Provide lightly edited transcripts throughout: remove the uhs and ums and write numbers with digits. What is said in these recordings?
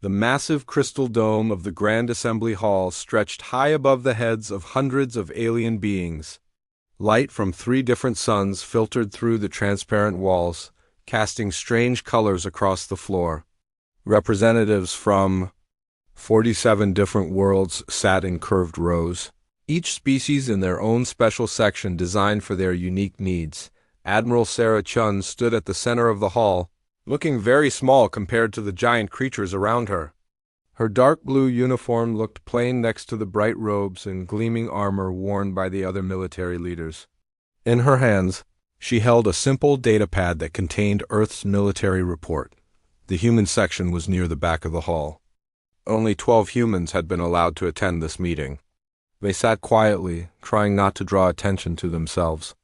The massive crystal dome of the Grand Assembly Hall stretched high above the heads of hundreds of alien beings. Light from 3 different suns filtered through the transparent walls, casting strange colors across the floor. Representatives from 47 different worlds sat in curved rows, each species in their own special section designed for their unique needs. Admiral Sarah Chun stood at the center of the hall, looking very small compared to the giant creatures around her. Her dark blue uniform looked plain next to the bright robes and gleaming armor worn by the other military leaders. In her hands, she held a simple datapad that contained Earth's military report. The human section was near the back of the hall. Only 12 humans had been allowed to attend this meeting. They sat quietly, trying not to draw attention to themselves.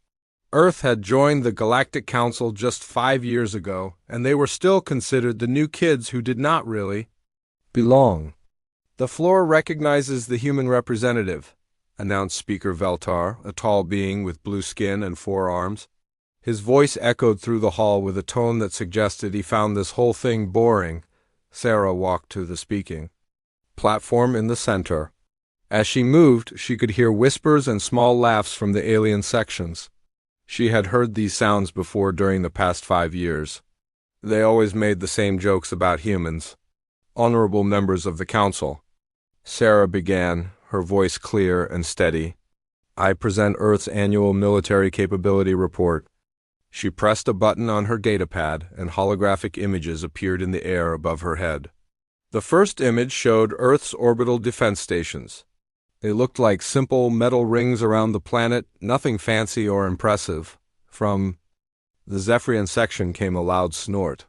Earth had joined the Galactic Council just 5 years ago, and they were still considered the new kids who did not really belong. "The floor recognizes the human representative," announced Speaker Veltar, a tall being with blue skin and 4 arms. His voice echoed through the hall with a tone that suggested he found this whole thing boring. Sarah walked to the speaking platform in the center. As she moved, she could hear whispers and small laughs from the alien sections. She had heard these sounds before during the past 5 years. They always made the same jokes about humans. "Honorable members of the council," Sarah began, her voice clear and steady. "I present Earth's annual military capability report." She pressed a button on her datapad, and holographic images appeared in the air above her head. The first image showed Earth's orbital defense stations. They looked like simple metal rings around the planet, nothing fancy or impressive. From the Zephyrian section came a loud snort.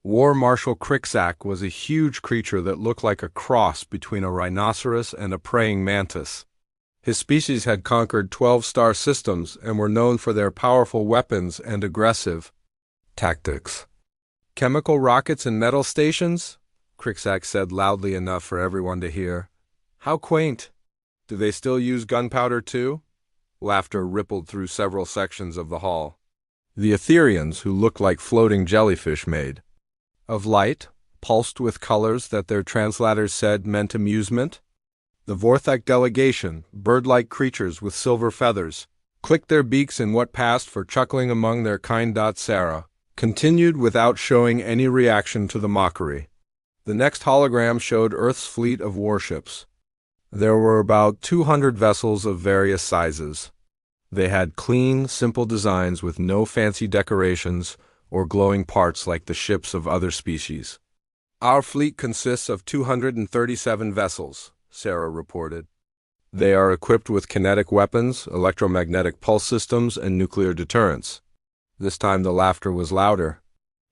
War Marshal Crixac was a huge creature that looked like a cross between a rhinoceros and a praying mantis. His species had conquered 12 star systems and were known for their powerful weapons and aggressive tactics. "Chemical rockets and metal stations?" Crixac said loudly enough for everyone to hear. "How quaint. Do they still use gunpowder too?" Laughter rippled through several sections of the hall. The Etherians, who looked like floating jellyfish made of light, pulsed with colors that their translators said meant amusement. The Vorthak delegation, bird-like creatures with silver feathers, clicked their beaks in what passed for chuckling among their kind. Sarah continued without showing any reaction to the mockery. The next hologram showed Earth's fleet of warships. There were about 200 vessels of various sizes. They had clean, simple designs with no fancy decorations or glowing parts like the ships of other species. "Our fleet consists of 237 vessels," Sarah reported. "They are equipped with kinetic weapons, electromagnetic pulse systems, and nuclear deterrence." This time the laughter was louder.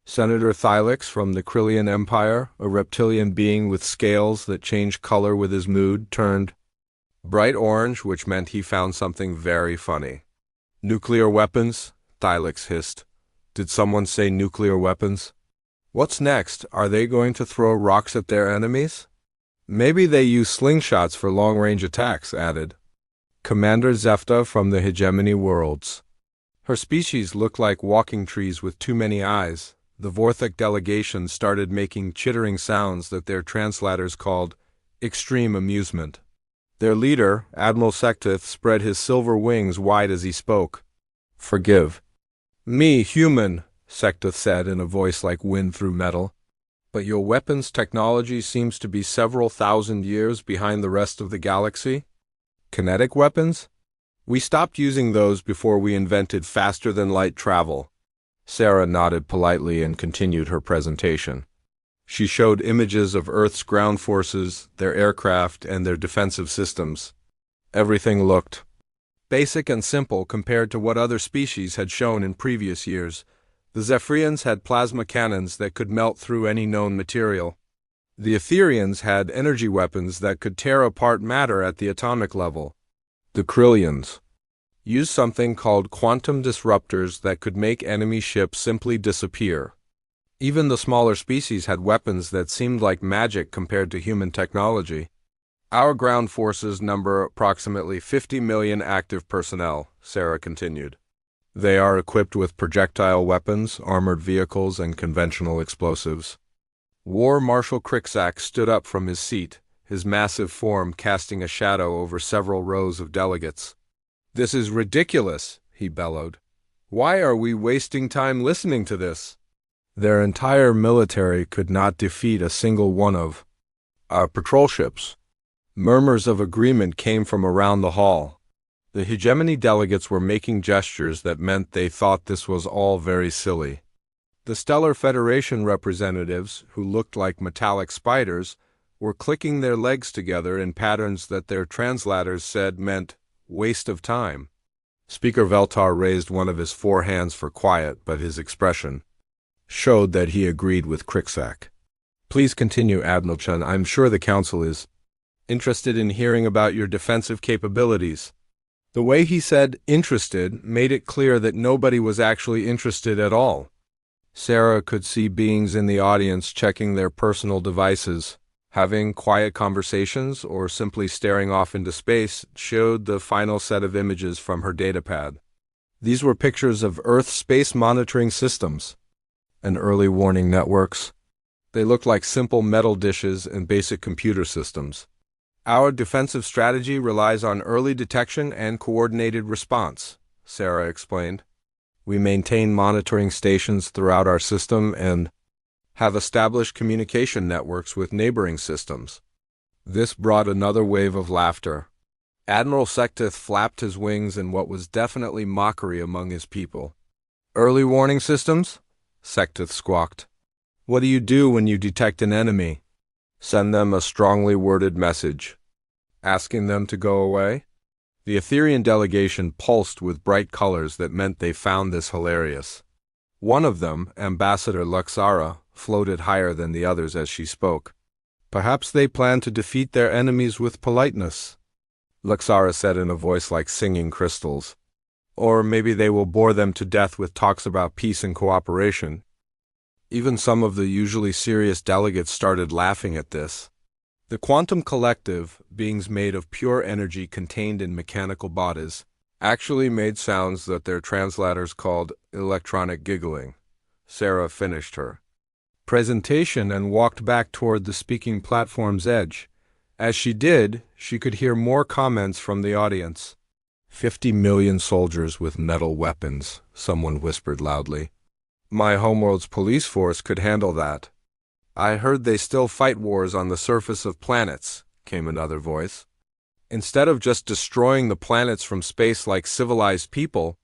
Senator Thylix from the Krillian Empire, a reptilian being with scales that changed color with his mood, turned bright orange, which meant he found something very funny. "Nuclear weapons?" Thylix hissed. "Did someone say nuclear weapons? What's next? Are they going to throw rocks at their enemies?" "Maybe they use slingshots for long-range attacks," added Commander Zefta from the Hegemony Worlds. Her species looked like walking trees with too many eyes. The Vorthak delegation started making chittering sounds that their translators called extreme amusement. Their leader, Admiral Sectith, spread his silver wings wide as he spoke. "Forgive me, human," Sectith said in a voice like wind through metal. "But your weapons technology seems to be several thousand years behind the rest of the galaxy." "Kinetic weapons? We stopped using those before we invented faster-than-light travel." Sarah nodded politely and continued her presentation. She showed images of Earth's ground forces, their aircraft, and their defensive systems. Everything looked basic and simple compared to what other species had shown in previous years. The Zephyrians had plasma cannons that could melt through any known material. The Etherians had energy weapons that could tear apart matter at the atomic level. The Krillians used something called quantum disruptors that could make enemy ships simply disappear. Even the smaller species had weapons that seemed like magic compared to human technology. "Our ground forces number approximately 50 million active personnel," Sarah continued. "They are equipped with projectile weapons, armored vehicles, and conventional explosives. War Marshal Cricksack stood up from his seat, his massive form casting a shadow over several rows of delegates. "This is ridiculous," he bellowed. "Why are we wasting time listening to this? Their entire military could not defeat a single one of our patrol ships." Murmurs of agreement came from around the hall. The hegemony delegates were making gestures that meant they thought this was all very silly. The Stellar Federation representatives, who looked like metallic spiders, were clicking their legs together in patterns that their translators said meant waste of time. Speaker Veltar raised one of his four hands for quiet, but his expression showed that he agreed with Cricksack. "Please continue, Admiral Chun. I'm sure the Council is interested in hearing about your defensive capabilities." The way he said interested made it clear that nobody was actually interested at all. Sarah could see beings in the audience checking their personal devices, having quiet conversations, or simply staring off into space showed the final set of images from her datapad. These were pictures of Earth space monitoring systems and early warning networks. They looked like simple metal dishes and basic computer systems. "Our defensive strategy relies on early detection and coordinated response," Sarah explained. "We maintain monitoring stations throughout our system and have established communication networks with neighboring systems." This brought another wave of laughter. Admiral Sektith flapped his wings in what was definitely mockery among his people. "Early warning systems?" Sektith squawked. "What do you do when you detect an enemy?" "Send them a strongly worded message." "Asking them to go away?" The Etherian delegation pulsed with bright colors that meant they found this hilarious. One of them, Ambassador Luxara, floated higher than the others as she spoke. "Perhaps they plan to defeat their enemies with politeness," Luxara said in a voice like singing crystals. "Or maybe they will bore them to death with talks about peace and cooperation." Even some of the usually serious delegates started laughing at this. The Quantum Collective, beings made of pure energy contained in mechanical bodies, actually made sounds that their translators called electronic giggling. Sarah finished her presentation and walked back toward the speaking platform's edge. As she did, she could hear more comments from the audience. 50 million soldiers with metal weapons," someone whispered loudly. "My homeworld's police force could handle that." "I heard they still fight wars on the surface of planets," came another voice. "Instead of just destroying the planets from space like civilized people."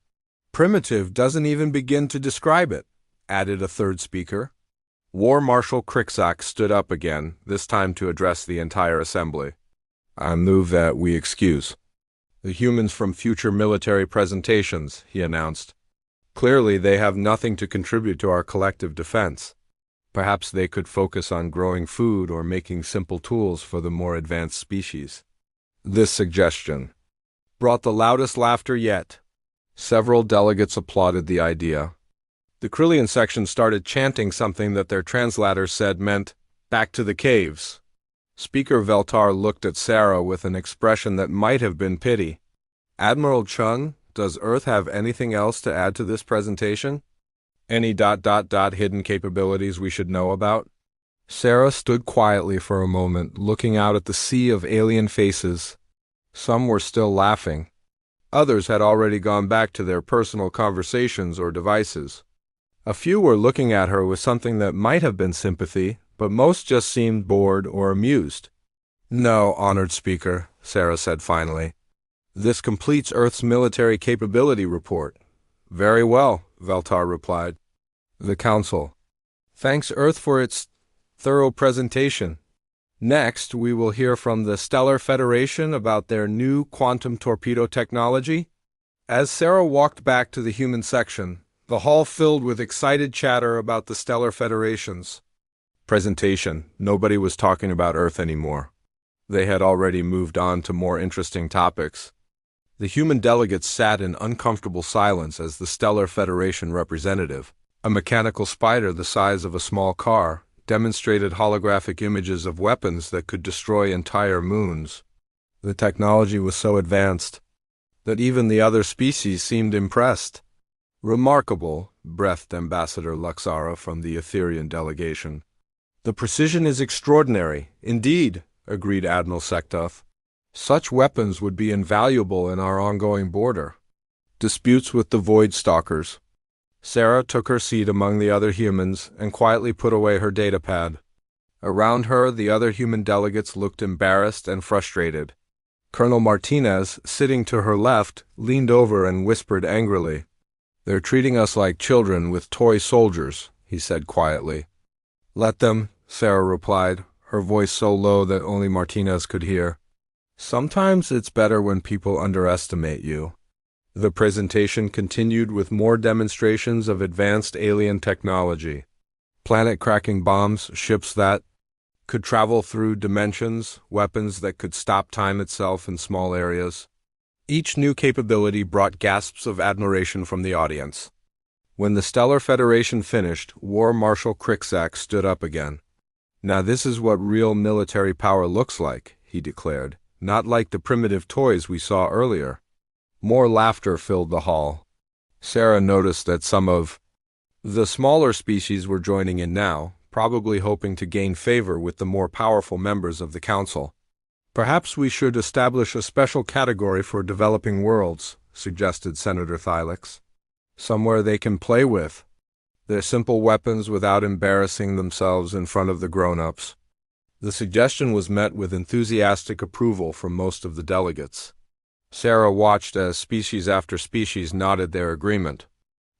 "Primitive doesn't even begin to describe it," added a third speaker. War Marshal Cricksack stood up again, this time to address the entire assembly. "I move that we excuse the humans from future military presentations," he announced. "Clearly they have nothing to contribute to our collective defense. Perhaps they could focus on growing food or making simple tools for the more advanced species." This suggestion brought the loudest laughter yet. Several delegates applauded the idea. The Krillian section started chanting something that their translators said meant, "Back to the caves." Speaker Veltar looked at Sarah with an expression that might have been pity. "Admiral Chung, does Earth have anything else to add to this presentation? Any hidden capabilities we should know about?" Sarah stood quietly for a moment, looking out at the sea of alien faces. Some were still laughing. Others had already gone back to their personal conversations or devices. A few were looking at her with something that might have been sympathy, but most just seemed bored or amused. "No, honored speaker," Sarah said finally. "This completes Earth's military capability report." "Very well," Veltar replied. The Council thanks Earth for its thorough presentation. Next, we will hear from the Stellar Federation about their new quantum torpedo technology. As Sarah walked back to the human section, the hall filled with excited chatter about the Stellar Federation's presentation. Nobody was talking about Earth anymore. They had already moved on to more interesting topics. The human delegates sat in uncomfortable silence as the Stellar Federation representative, a mechanical spider the size of a small car, demonstrated holographic images of weapons that could destroy entire moons. The technology was so advanced that even the other species seemed impressed. "Remarkable," breathed Ambassador Luxara from the Etherian delegation. The precision is extraordinary, indeed, agreed Admiral Sektoth. Such weapons would be invaluable in our ongoing border disputes with the Void Stalkers. Sarah took her seat among the other humans and quietly put away her datapad. Around her, the other human delegates looked embarrassed and frustrated. Colonel Martinez, sitting to her left, leaned over and whispered angrily. "They're treating us like children with toy soldiers," he said quietly. "Let them," Sarah replied, her voice so low that only Martinez could hear. "Sometimes it's better when people underestimate you." The presentation continued with more demonstrations of advanced alien technology. Planet-cracking bombs, ships that could travel through dimensions, weapons that could stop time itself in small areas. Each new capability brought gasps of admiration from the audience. When the Stellar Federation finished, War Marshal Krikzak stood up again. "Now this is what real military power looks like," he declared, "not like the primitive toys we saw earlier." More laughter filled the hall. Sarah noticed that some of the smaller species were joining in now, probably hoping to gain favor with the more powerful members of the council. "Perhaps we should establish a special category for developing worlds," suggested Senator Thylix. "Somewhere they can play with their simple weapons without embarrassing themselves in front of the grown-ups." The suggestion was met with enthusiastic approval from most of the delegates. Sarah watched as species after species nodded their agreement.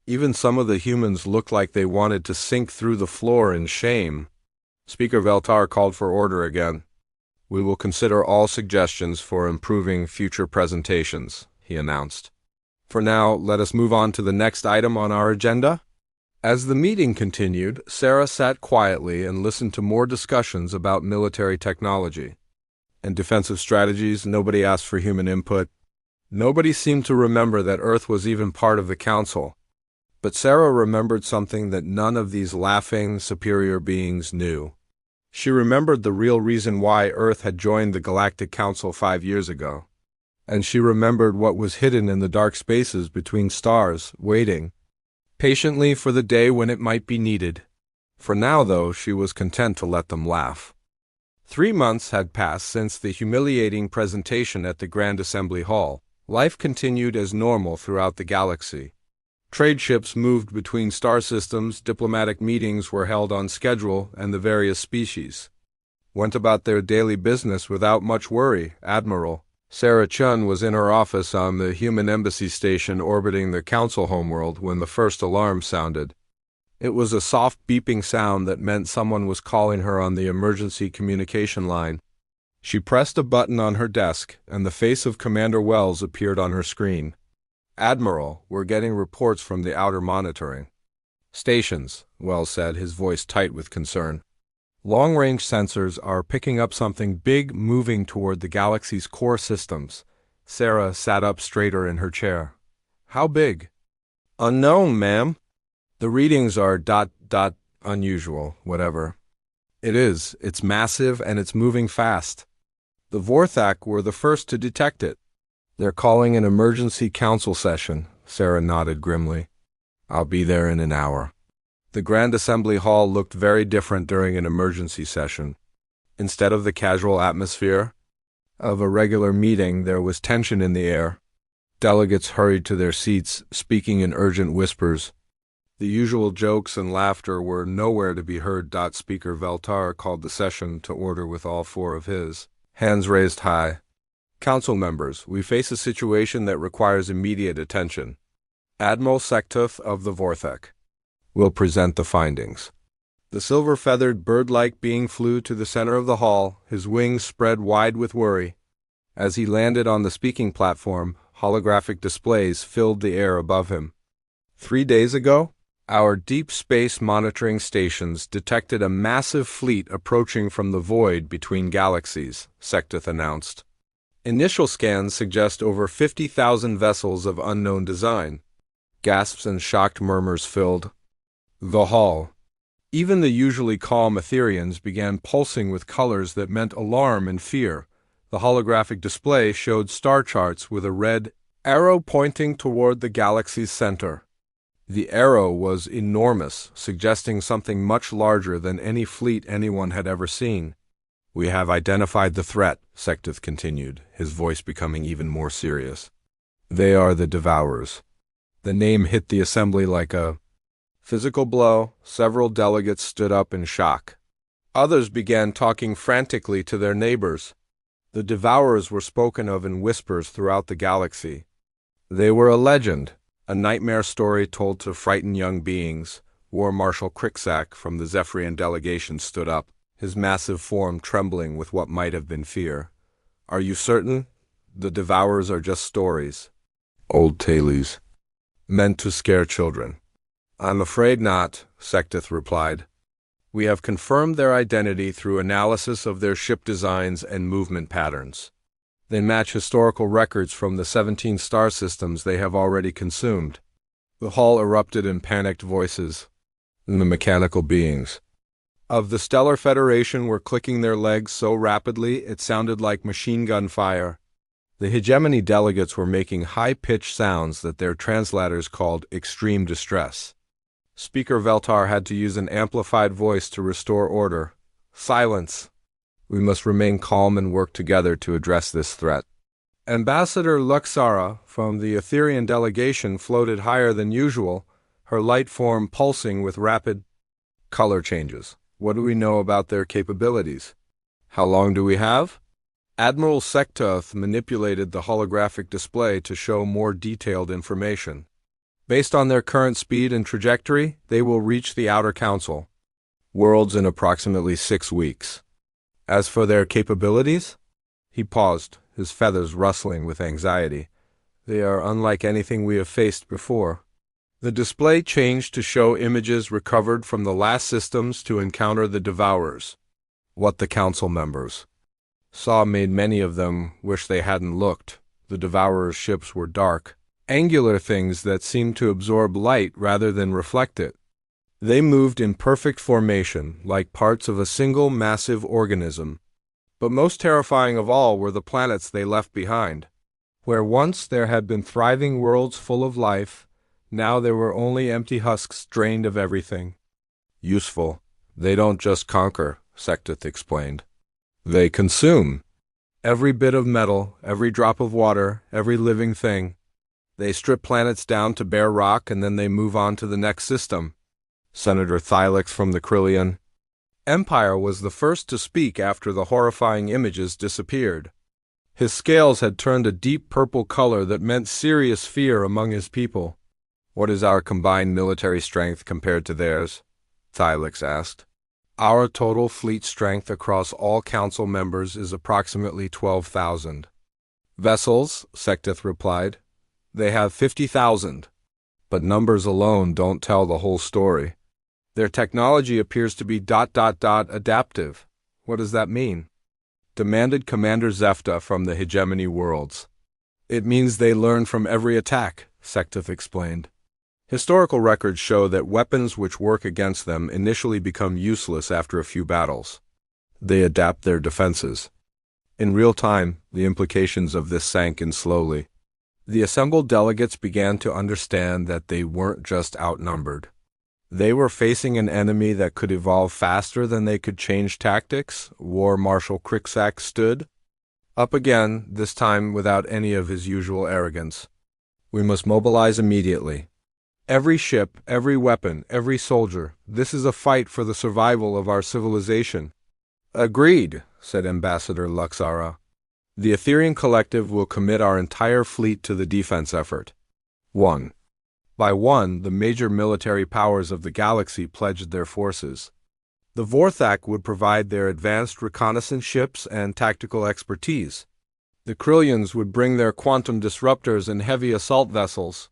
Even some of the humans looked like they wanted to sink through the floor in shame. Speaker Veltar called for order again. "We will consider all suggestions for improving future presentations," he announced. "For now, let us move on to the next item on our agenda." As the meeting continued, Sarah sat quietly and listened to more discussions about military technology and defensive strategies. Nobody asked for human input. Nobody seemed to remember that Earth was even part of the Council. But Sarah remembered something that none of these laughing, superior beings knew. She remembered the real reason why Earth had joined the Galactic Council 5 years ago. And she remembered what was hidden in the dark spaces between stars, waiting patiently for the day when it might be needed. For now, though, she was content to let them laugh. 3 months had passed since the humiliating presentation at the Grand Assembly Hall. Life continued as normal throughout the galaxy. Trade ships moved between star systems, diplomatic meetings were held on schedule, and the various species went about their daily business without much worry. Admiral Sarah Chun was in her office on the human embassy station orbiting the Council homeworld when the first alarm sounded. It was a soft beeping sound that meant someone was calling her on the emergency communication line. She pressed a button on her desk, and the face of Commander Wells appeared on her screen. "Admiral, we're getting reports from the outer monitoring stations," Wells said, his voice tight with concern. "Long-range sensors are picking up something big moving toward the galaxy's core systems." Sarah sat up straighter in her chair. "How big?" "Unknown, ma'am. The readings are ... unusual, whatever. It is. It's massive and it's moving fast. The Vorthak were the first to detect it. They're calling an emergency council session," Sarah nodded grimly. "I'll be there in an hour." The Grand Assembly Hall looked very different during an emergency session. Instead of the casual atmosphere of a regular meeting, there was tension in the air. Delegates hurried to their seats, speaking in urgent whispers. The usual jokes and laughter were nowhere to be heard. Speaker Veltar called the session to order with all 4 of his hands raised high. "Council members, we face a situation that requires immediate attention. Admiral Sektoth of the Vorthak will present the findings." The silver-feathered bird-like being flew to the center of the hall, his wings spread wide with worry. As he landed on the speaking platform, holographic displays filled the air above him. 3 days ago, our deep space monitoring stations detected a massive fleet approaching from the void between galaxies, Sektoth announced. Initial scans suggest over 50,000 vessels of unknown design. Gasps and shocked murmurs filled the hall. Even the usually calm Etherians began pulsing with colors that meant alarm and fear. The holographic display showed star charts with a red arrow pointing toward the galaxy's center. The arrow was enormous, suggesting something much larger than any fleet anyone had ever seen. "We have identified the threat," Sectith continued, his voice becoming even more serious. "They are the Devourers." The name hit the assembly like a physical blow. Several delegates stood up in shock. Others began talking frantically to their neighbors. The Devourers were spoken of in whispers throughout the galaxy. They were a legend, a nightmare story told to frighten young beings. War Marshal Cricksack from the Zephyrian delegation stood up, his massive form trembling with what might have been fear. "Are you certain? The Devourers are just stories. Old tales, meant to scare children." "I'm afraid not," Sectith replied. "We have confirmed their identity through analysis of their ship designs and movement patterns. They match historical records from the 17 star systems they have already consumed." The hall erupted in panicked voices. The mechanical beings of the Stellar Federation were clicking their legs so rapidly it sounded like machine gun fire. The hegemony delegates were making high-pitched sounds that their translators called extreme distress. Speaker Veltar had to use an amplified voice to restore order. "Silence! We must remain calm and work together to address this threat." Ambassador Luxara from the Etherian delegation floated higher than usual, her light form pulsing with rapid color changes. "What do we know about their capabilities? How long do we have?" Admiral Sektoth manipulated the holographic display to show more detailed information. "Based on their current speed and trajectory, they will reach the Outer Council worlds in approximately 6 weeks. As for their capabilities?" He paused, his feathers rustling with anxiety. "They are unlike anything we have faced before." The display changed to show images recovered from the last systems to encounter the Devourers. What the Council members saw made many of them wish they hadn't looked. The Devourers' ships were dark, angular things that seemed to absorb light rather than reflect it. They moved in perfect formation, like parts of a single massive organism. But most terrifying of all were the planets they left behind. Where once there had been thriving worlds full of life, now there were only empty husks drained of everything useful. "They don't just conquer," Sectith explained. "They consume. Every bit of metal, every drop of water, every living thing. They strip planets down to bare rock and then they move on to the next system." Senator Thylix from the Krillian Empire was the first to speak after the horrifying images disappeared. His scales had turned a deep purple color that meant serious fear among his people. "What is our combined military strength compared to theirs?" Thylix asked. "Our total fleet strength across all council members is approximately 12,000. "Vessels," Sectith replied. "They have 50,000. But numbers alone don't tell the whole story. Their technology appears to be ... adaptive." "What does that mean?" demanded Commander Zefta from the hegemony worlds. "It means they learn from every attack," Sectith explained. "Historical records show that weapons which work against them initially become useless after a few battles. They adapt their defenses." In real time, the implications of this sank in slowly. The assembled delegates began to understand that they weren't just outnumbered. They were facing an enemy that could evolve faster than they could change tactics. War Marshal Cricksack stood up again, this time without any of his usual arrogance. "We must mobilize immediately. Every ship, every weapon, every soldier. This is a fight for the survival of our civilization." "Agreed," said Ambassador Luxara. "The Etherian Collective will commit our entire fleet to the defense effort." One by one, the major military powers of the galaxy pledged their forces. The Vorthak would provide their advanced reconnaissance ships and tactical expertise. The Krillians would bring their quantum disruptors and heavy assault vessels.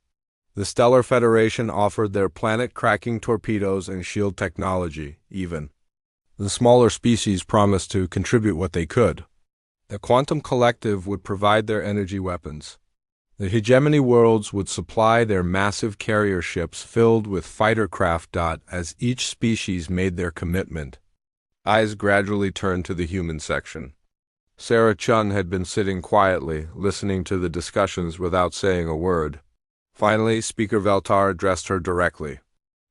The Stellar Federation offered their planet-cracking torpedoes and shield technology, even. The smaller species promised to contribute what they could. The Quantum Collective would provide their energy weapons. The hegemony worlds would supply their massive carrier ships filled with fighter craft. As each species made their commitment, eyes gradually turned to the human section. Sarah Chun had been sitting quietly, listening to the discussions without saying a word. Finally, Speaker Veltar addressed her directly.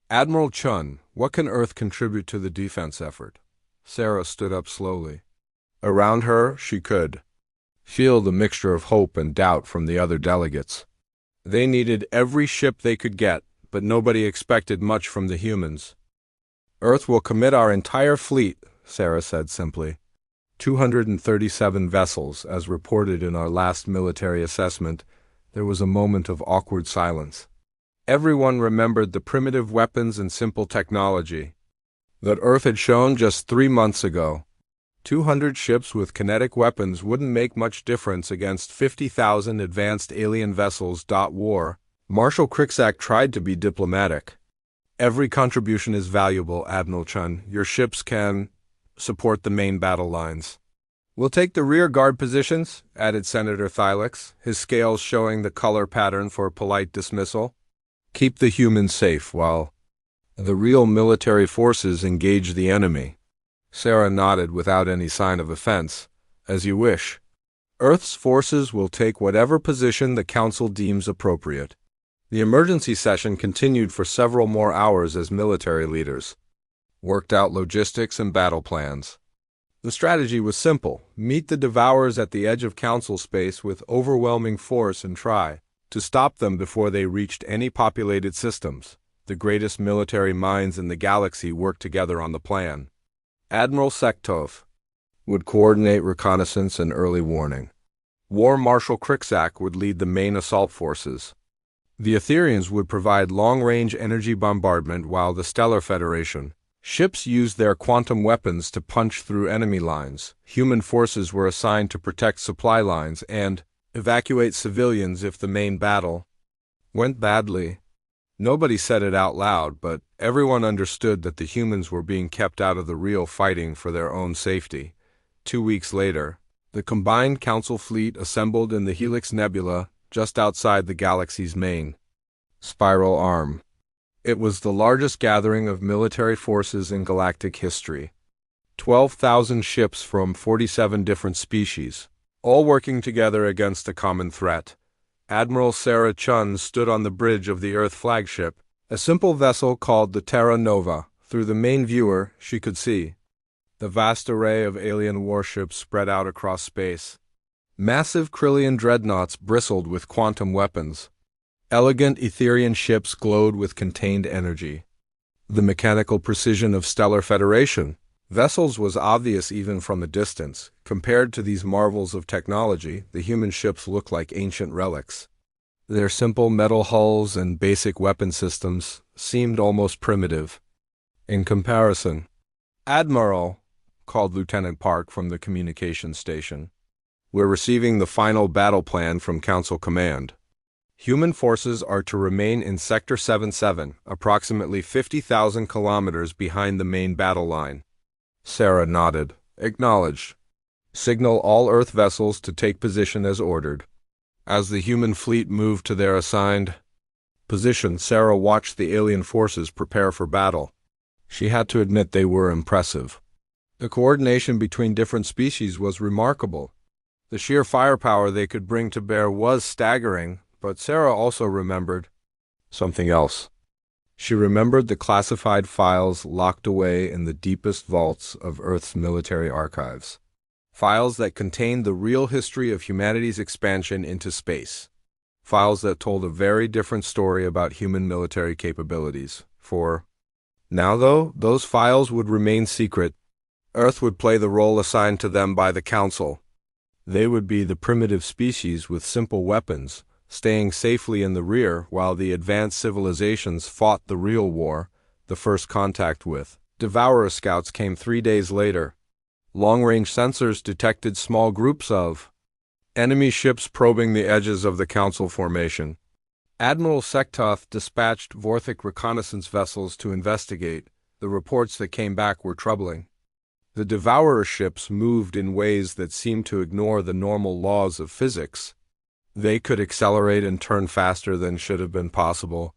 Admiral Chun, what can Earth contribute to the defense effort? Sarah stood up slowly. Around her, she could feel the mixture of hope and doubt from the other delegates. They needed every ship they could get, but nobody expected much from the humans. Earth will commit our entire fleet, Sarah said simply. 237 vessels, as reported in our last military assessment. There was a moment of awkward silence. Everyone remembered the primitive weapons and simple technology that Earth had shown just 3 months ago. 200 ships with kinetic weapons wouldn't make much difference against 50,000 advanced alien vessels. War. Marshal Crixack tried to be diplomatic. Every contribution is valuable, Admiral Chun. Your ships can support the main battle lines. We'll take the rear guard positions, added Senator Thylix, his scales showing the color pattern for polite dismissal. Keep the humans safe while the real military forces engage the enemy. Sarah nodded without any sign of offense. As you wish. Earth's forces will take whatever position the Council deems appropriate. The emergency session continued for several more hours as military leaders worked out logistics and battle plans. The strategy was simple: meet the Devourers at the edge of Council space with overwhelming force and try to stop them before they reached any populated systems. The greatest military minds in the galaxy worked together on the plan. Admiral Sektov would coordinate reconnaissance and early warning. War Marshal Crixack would lead the main assault forces. The Etherians would provide long-range energy bombardment while the Stellar Federation ships used their quantum weapons to punch through enemy lines. Human forces were assigned to protect supply lines and evacuate civilians if the main battle went badly. Nobody said it out loud, but everyone understood that the humans were being kept out of the real fighting for their own safety. 2 weeks later, the combined Council fleet assembled in the Helix Nebula just outside the galaxy's main spiral arm. It was the largest gathering of military forces in galactic history. 12,000 ships from 47 different species, all working together against a common threat. Admiral Sarah Chun stood on the bridge of the Earth flagship, a simple vessel called the Terra Nova. Through the main viewer, she could see the vast array of alien warships spread out across space. Massive Krillian dreadnoughts bristled with quantum weapons. Elegant Etherian ships glowed with contained energy. The mechanical precision of Stellar Federation vessels was obvious even from a distance. Compared to these marvels of technology, the human ships looked like ancient relics. Their simple metal hulls and basic weapon systems seemed almost primitive. In comparison, Admiral, called Lieutenant Park from the communications station, we're receiving the final battle plan from Council Command. Human forces are to remain in Sector 77, approximately 50,000 kilometers behind the main battle line. Sarah nodded. Acknowledged. Signal all Earth vessels to take position as ordered. As the human fleet moved to their assigned position, Sarah watched the alien forces prepare for battle. She had to admit they were impressive. The coordination between different species was remarkable. The sheer firepower they could bring to bear was staggering, but Sarah also remembered something else. She remembered the classified files locked away in the deepest vaults of Earth's military archives. Files that contained the real history of humanity's expansion into space. Files that told a very different story about human military capabilities. For now, though, those files would remain secret. Earth would play the role assigned to them by the Council. They would be the primitive species with simple weapons, staying safely in the rear while the advanced civilizations fought the real war. The first contact with Devourer scouts came 3 days later. Long-range sensors detected small groups of enemy ships probing the edges of the Council formation. Admiral Sektoth dispatched Vorthic reconnaissance vessels to investigate. The reports that came back were troubling. The Devourer ships moved in ways that seemed to ignore the normal laws of physics. They could accelerate and turn faster than should have been possible.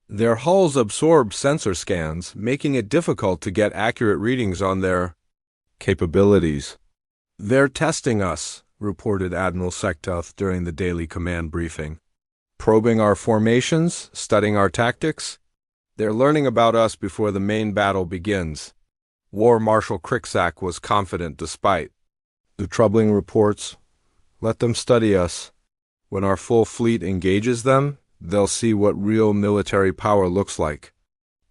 Their hulls absorbed sensor scans, making it difficult to get accurate readings on their capabilities. "They're testing us," reported Admiral Sektoth during the daily command briefing. Probing our formations, studying our tactics. They're learning about us before the main battle begins. War Marshal Cricksack was confident despite the troubling reports. Let them study us. When our full fleet engages them, they'll see what real military power looks like.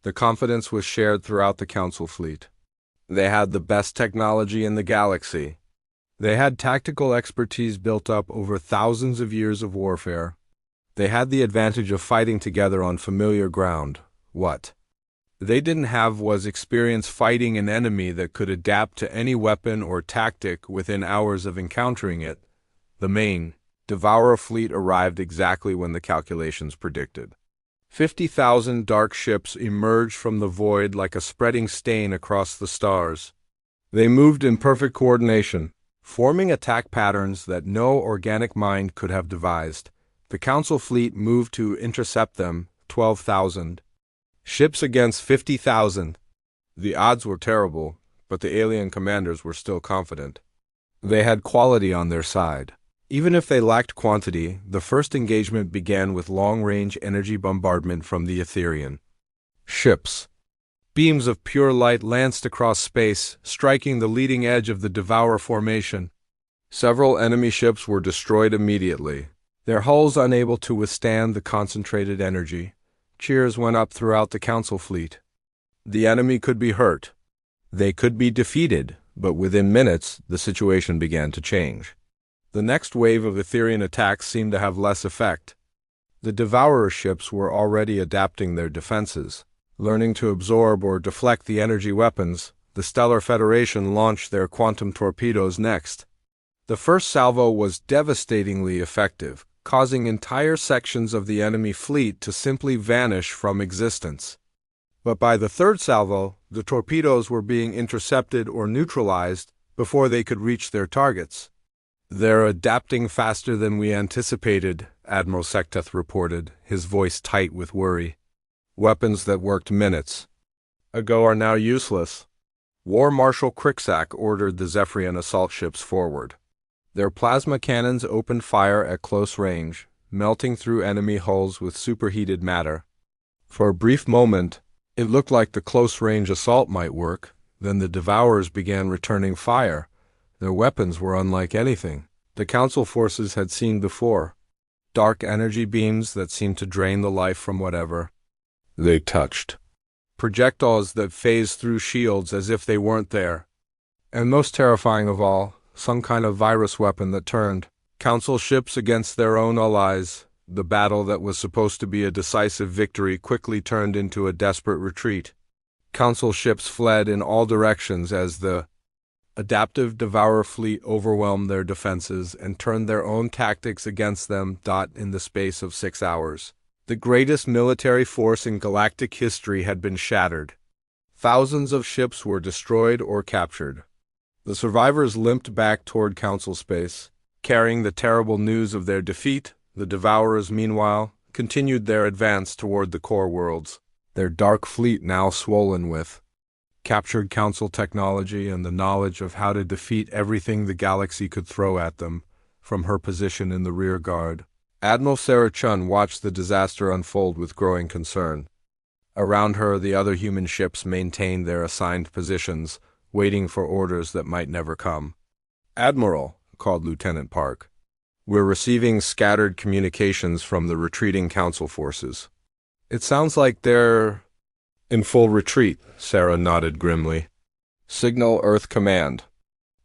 The confidence was shared throughout the Council fleet. They had the best technology in the galaxy. They had tactical expertise built up over thousands of years of warfare. They had the advantage of fighting together on familiar ground. What they didn't have was experience fighting an enemy that could adapt to any weapon or tactic within hours of encountering it. The main Devourer fleet arrived exactly when the calculations predicted. 50,000 dark ships emerged from the void like a spreading stain across the stars. They moved in perfect coordination, forming attack patterns that no organic mind could have devised. The Council fleet moved to intercept them, 12,000. Ships against 50,000. The odds were terrible, but the alien commanders were still confident. They had quality on their side. Even if they lacked quantity, the first engagement began with long-range energy bombardment from the Etherian ships. Beams of pure light lanced across space, striking the leading edge of the Devourer formation. Several enemy ships were destroyed immediately, their hulls unable to withstand the concentrated energy. Cheers went up throughout the Council fleet. The enemy could be hurt. They could be defeated, but within minutes, the situation began to change. The next wave of Etherian attacks seemed to have less effect. The Devourer ships were already adapting their defenses. Learning to absorb or deflect the energy weapons, the Stellar Federation launched their quantum torpedoes next. The first salvo was devastatingly effective, causing entire sections of the enemy fleet to simply vanish from existence. But by the third salvo, the torpedoes were being intercepted or neutralized before they could reach their targets. "They're adapting faster than we anticipated," Admiral Sekteth reported, his voice tight with worry. "Weapons that worked minutes ago are now useless." War Marshal Cricksack ordered the Zephyrian assault ships forward. Their plasma cannons opened fire at close range, melting through enemy hulls with superheated matter. For a brief moment, it looked like the close-range assault might work. Then the Devourers began returning fire. Their weapons were unlike anything the Council forces had seen before. Dark energy beams that seemed to drain the life from whatever they touched. Projectiles that phased through shields as if they weren't there. And most terrifying of all, some kind of virus weapon that turned Council ships against their own allies. The battle that was supposed to be a decisive victory quickly turned into a desperate retreat. Council ships fled in all directions as the adaptive Devourer fleet overwhelmed their defenses and turned their own tactics against them. In the space of 6 hours, the greatest military force in galactic history had been shattered. Thousands of ships were destroyed or captured. The survivors limped back toward Council space, carrying the terrible news of their defeat. The Devourers, meanwhile, continued their advance toward the core worlds, their dark fleet now swollen with captured Council technology and the knowledge of how to defeat everything the galaxy could throw at them. From her position in the rear guard, Admiral Sarah Chun watched the disaster unfold with growing concern. Around her, the other human ships maintained their assigned positions, waiting for orders that might never come. "Admiral," called Lieutenant Park, "we're receiving scattered communications from the retreating Council forces." "It sounds like they're in full retreat," Sarah nodded grimly. "Signal Earth Command.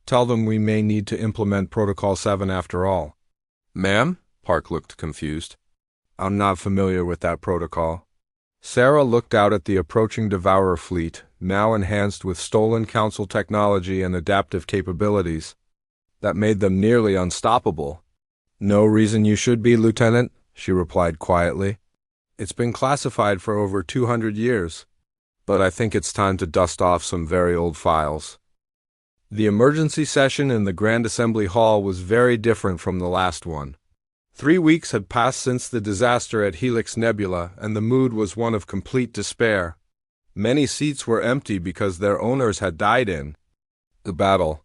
Tell them we may need to implement Protocol 7 after all." "Ma'am?" Park looked confused. "I'm not familiar with that protocol." Sarah looked out at the approaching Devourer fleet, now enhanced with stolen Council technology and adaptive capabilities that made them nearly unstoppable. "No reason you should be, Lieutenant," she replied quietly. "It's been classified for over 200 years, but I think it's time to dust off some very old files." The emergency session in the Grand Assembly Hall was very different from the last one. 3 weeks had passed since the disaster at Helix Nebula, and the mood was one of complete despair. Many seats were empty because their owners had died in the battle.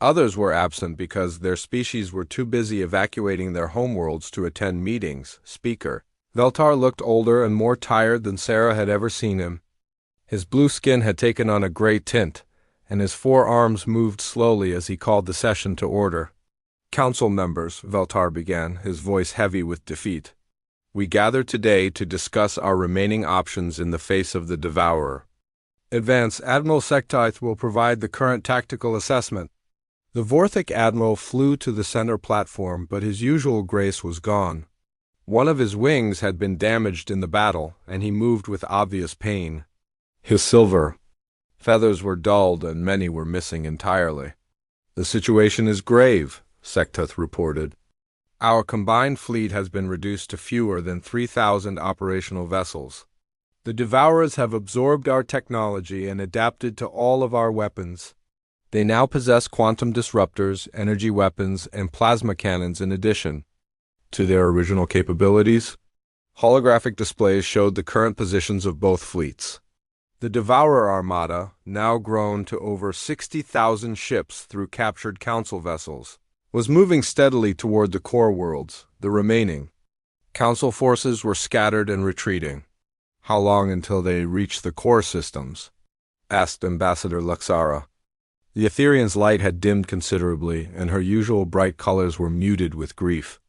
Others were absent because their species were too busy evacuating their homeworlds to attend meetings. Speaker. Veltar looked older and more tired than Sarah had ever seen him. His blue skin had taken on a gray tint, and his forearms moved slowly as he called the session to order. Council members, Veltar began, his voice heavy with defeat. We gather today to discuss our remaining options in the face of the Devourer. Advance, Admiral Sectith will provide the current tactical assessment. The Vorthic Admiral flew to the center platform, but his usual grace was gone. One of his wings had been damaged in the battle, and he moved with obvious pain. His silver feathers were dulled, and many were missing entirely. The situation is grave, Sectith reported. Our combined fleet has been reduced to fewer than 3,000 operational vessels. The Devourers have absorbed our technology and adapted to all of our weapons. They now possess quantum disruptors, energy weapons, and plasma cannons in addition to their original capabilities. Holographic displays showed the current positions of both fleets. The Devourer Armada, now grown to over 60,000 ships through captured Council vessels, was moving steadily toward the core worlds. The remaining Council forces were scattered and retreating. How long until they reached the core systems? Asked Ambassador Luxara. The Etherean's light had dimmed considerably, and her usual bright colors were muted with grief.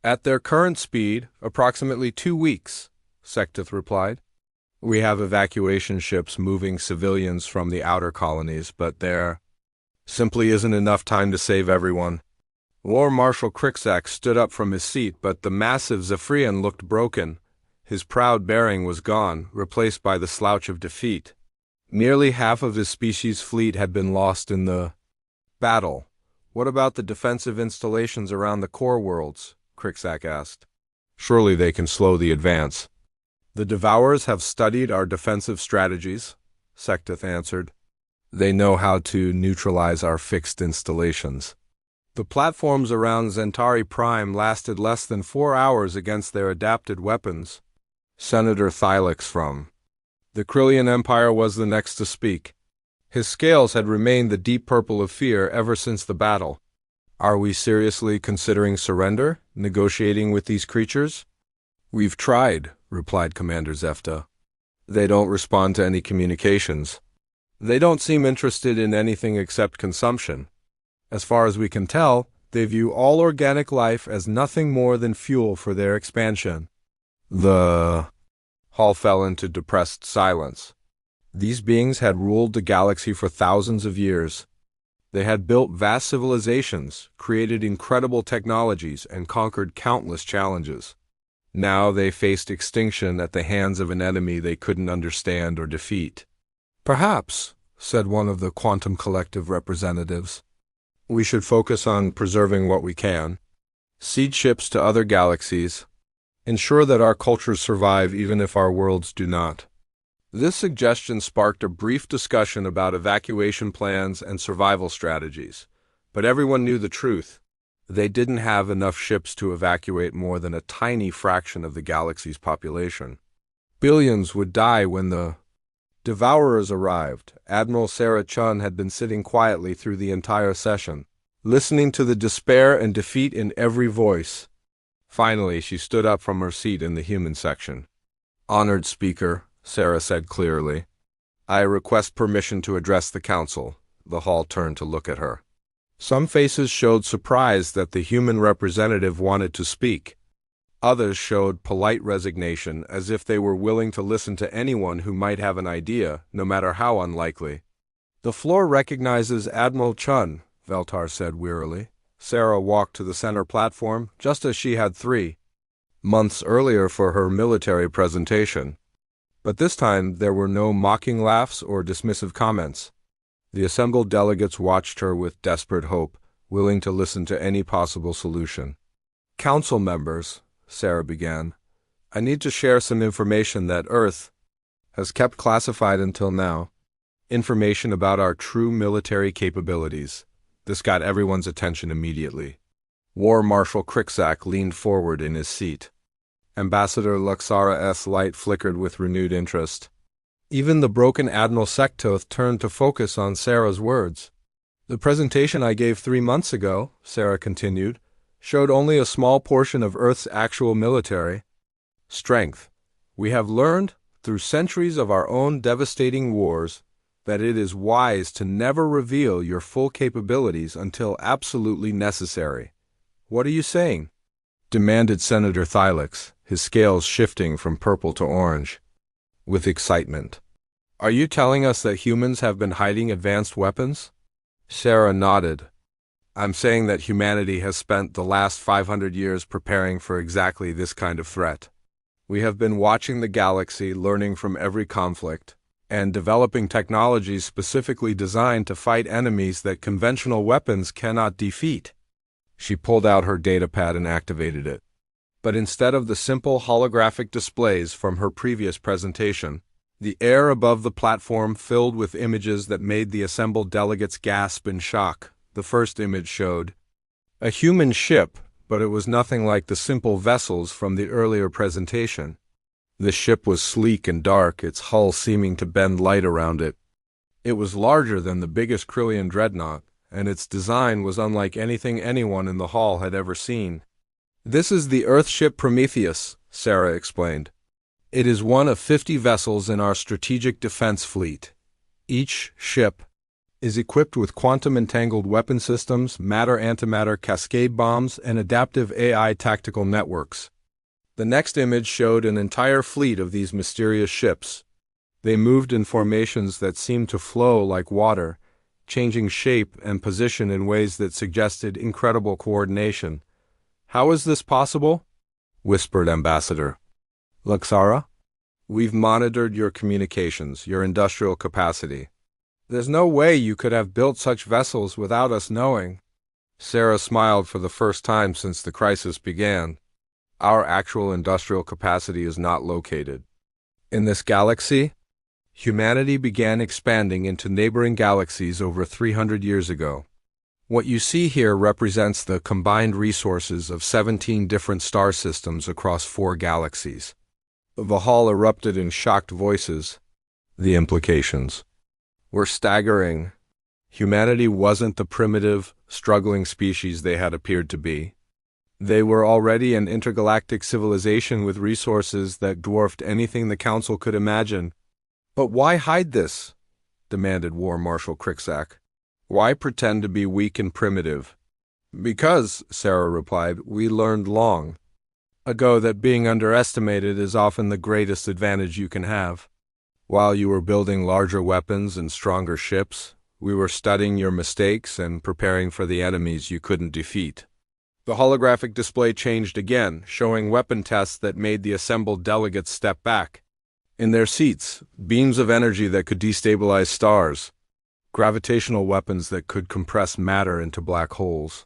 At their current speed, approximately 2 weeks, Sectith replied. We have evacuation ships moving civilians from the outer colonies, but there simply isn't enough time to save everyone. War Marshal Crixac stood up from his seat, but the massive Zephyrian looked broken. His proud bearing was gone, replaced by the slouch of defeat. Nearly half of his species' fleet had been lost in the battle. What about the defensive installations around the core worlds? Crixac asked. Surely they can slow the advance. The Devourers have studied our defensive strategies, Sectith answered. They know how to neutralize our fixed installations. The platforms around Zentari Prime lasted less than 4 hours against their adapted weapons. Senator Thylix from the Krillian Empire was the next to speak. His scales had remained the deep purple of fear ever since the battle. Are we seriously considering surrender, negotiating with these creatures? We've tried, replied Commander Zefta. They don't respond to any communications. They don't seem interested in anything except consumption. As far as we can tell, they view all organic life as nothing more than fuel for their expansion. The Hall fell into depressed silence. These beings had ruled the galaxy for thousands of years. They had built vast civilizations, created incredible technologies, and conquered countless challenges. Now they faced extinction at the hands of an enemy they couldn't understand or defeat. Perhaps, said one of the Quantum Collective representatives, we should focus on preserving what we can. Seed ships to other galaxies. Ensure that our cultures survive even if our worlds do not. This suggestion sparked a brief discussion about evacuation plans and survival strategies, but everyone knew the truth. They didn't have enough ships to evacuate more than a tiny fraction of the galaxy's population. Billions would die when the Devourers arrived. Admiral Sarah Chun had been sitting quietly through the entire session, listening to the despair and defeat in every voice. Finally, she stood up from her seat in the human section. Honored Speaker, Sarah said clearly, I request permission to address the Council. The hall turned to look at her. Some faces showed surprise that the human representative wanted to speak. Others showed polite resignation, as if they were willing to listen to anyone who might have an idea, no matter how unlikely. The floor recognizes Admiral Chun, Veltar said wearily. Sarah walked to the center platform, just as she had 3 months earlier for her military presentation. But this time there were no mocking laughs or dismissive comments. The assembled delegates watched her with desperate hope, willing to listen to any possible solution. Council members, Sarah began, I need to share some information that Earth has kept classified until now. Information about our true military capabilities. This got everyone's attention immediately. War Marshal Crixac leaned forward in his seat. Ambassador Luxara's light flickered with renewed interest. Even the broken Admiral Sectoth turned to focus on Sarah's words. The presentation I gave 3 months ago, Sarah continued, showed only a small portion of Earth's actual military strength. We have learned, through centuries of our own devastating wars, that it is wise to never reveal your full capabilities until absolutely necessary. What are you saying? Demanded Senator Thylix, his scales shifting from purple to orange, with excitement. Are you telling us that humans have been hiding advanced weapons? Sarah nodded. I'm saying that humanity has spent the last 500 years preparing for exactly this kind of threat. We have been watching the galaxy, learning from every conflict, and developing technologies specifically designed to fight enemies that conventional weapons cannot defeat. She pulled out her datapad and activated it. But instead of the simple holographic displays from her previous presentation, the air above the platform filled with images that made the assembled delegates gasp in shock. The first image showed a human ship, but it was nothing like the simple vessels from the earlier presentation. The ship was sleek and dark, its hull seeming to bend light around it. It was larger than the biggest Krillian dreadnought, and its design was unlike anything anyone in the hall had ever seen. This is the Earthship Prometheus, Sarah explained. It is one of 50 vessels in our strategic defense fleet. Each ship is equipped with quantum-entangled weapon systems, matter-antimatter cascade bombs, and adaptive AI tactical networks. The next image showed an entire fleet of these mysterious ships. They moved in formations that seemed to flow like water, changing shape and position in ways that suggested incredible coordination. How is this possible? Whispered Ambassador Luxara. We've monitored your communications, your industrial capacity. There's no way you could have built such vessels without us knowing. Sarah smiled for the first time since the crisis began. Our actual industrial capacity is not located in this galaxy. Humanity began expanding into neighboring galaxies over 300 years ago. What you see here represents the combined resources of 17 different star systems across 4 galaxies. The hall erupted in shocked voices. The implications were staggering. Humanity wasn't the primitive, struggling species they had appeared to be. They were already an intergalactic civilization with resources that dwarfed anything the Council could imagine. But why hide this? Demanded War Marshal Cricksack. Why pretend to be weak and primitive? Because, Sarah replied, we learned long ago that being underestimated is often the greatest advantage you can have. While you were building larger weapons and stronger ships, we were studying your mistakes and preparing for the enemies you couldn't defeat. The holographic display changed again, showing weapon tests that made the assembled delegates step back. In their seats, beams of energy that could destabilize stars, gravitational weapons that could compress matter into black holes,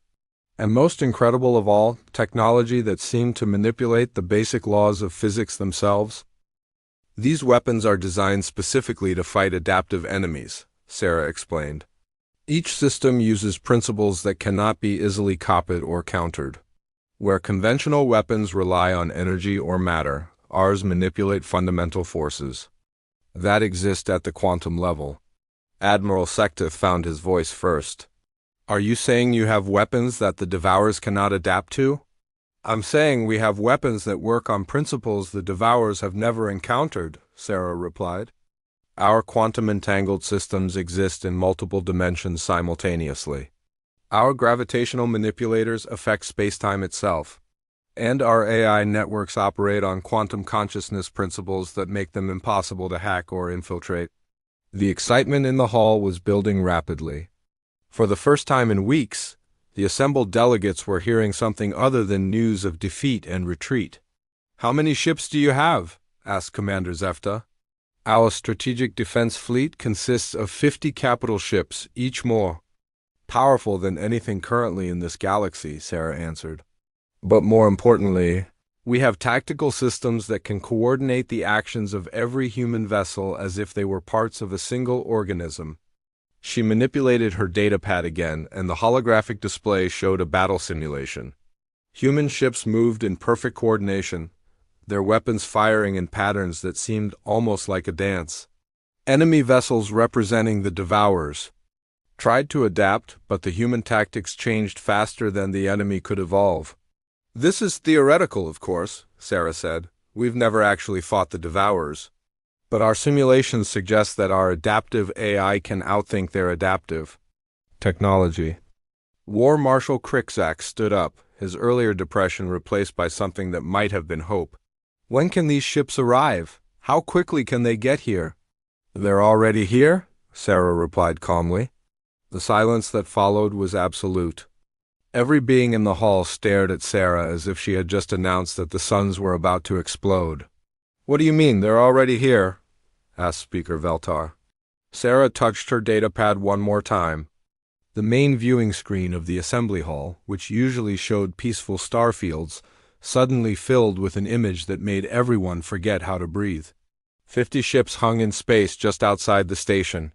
and most incredible of all, technology that seemed to manipulate the basic laws of physics themselves. These weapons are designed specifically to fight adaptive enemies, Sarah explained. Each system uses principles that cannot be easily copied or countered. Where conventional weapons rely on energy or matter, ours manipulate fundamental forces that exist at the quantum level. Admiral Sectith found his voice first. Are you saying you have weapons that the Devourers cannot adapt to? I'm saying we have weapons that work on principles the Devourers have never encountered, Sarah replied. Our quantum-entangled systems exist in multiple dimensions simultaneously. Our gravitational manipulators affect space-time itself, and our AI networks operate on quantum consciousness principles that make them impossible to hack or infiltrate. The excitement in the hall was building rapidly. For the first time in weeks, the assembled delegates were hearing something other than news of defeat and retreat. How many ships do you have? Asked Commander Zefta. Our strategic defense fleet consists of 50 capital ships, each more powerful than anything currently in this galaxy, Sarah answered. But more importantly, we have tactical systems that can coordinate the actions of every human vessel as if they were parts of a single organism. She manipulated her datapad again, and the holographic display showed a battle simulation. Human ships moved in perfect coordination, their weapons firing in patterns that seemed almost like a dance. Enemy vessels representing the Devourers. Tried to adapt, but the human tactics changed faster than the enemy could evolve. This is theoretical, of course, Sarah said. We've never actually fought the Devourers. But our simulations suggest that our adaptive AI can outthink their adaptive technology. War Marshal Cricksack stood up, his earlier depression replaced by something that might have been hope. When can these ships arrive? How quickly can they get here? They're already here, Sarah replied calmly. The silence that followed was absolute. Every being in the hall stared at Sarah as if she had just announced that the suns were about to explode. What do you mean, they're already here? Asked Speaker Veltar. Sarah touched her datapad one more time. The main viewing screen of the assembly hall, which usually showed peaceful starfields, suddenly filled with an image that made everyone forget how to breathe. 50 ships hung in space just outside the station.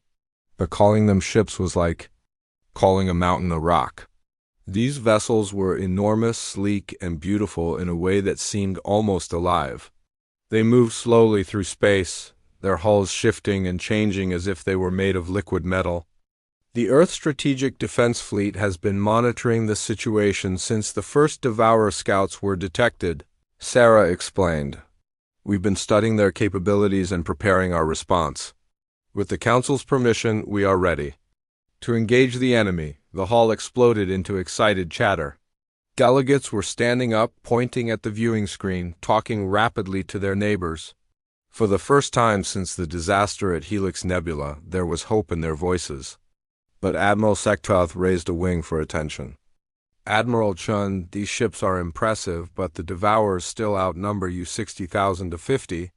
But calling them ships was like calling a mountain a rock. These vessels were enormous, sleek, and beautiful in a way that seemed almost alive. They moved slowly through space, their hulls shifting and changing as if they were made of liquid metal. The Earth Strategic Defense Fleet has been monitoring the situation since the first Devourer scouts were detected, Sarah explained. We've been studying their capabilities and preparing our response. With the Council's permission, we are ready. To engage the enemy, the hall exploded into excited chatter. Delegates were standing up, pointing at the viewing screen, talking rapidly to their neighbors. For the first time since the disaster at Helix Nebula, there was hope in their voices. But Admiral Sektoth raised a wing for attention. Admiral Chun, these ships are impressive, but the Devourers still outnumber you 60,000 to 50.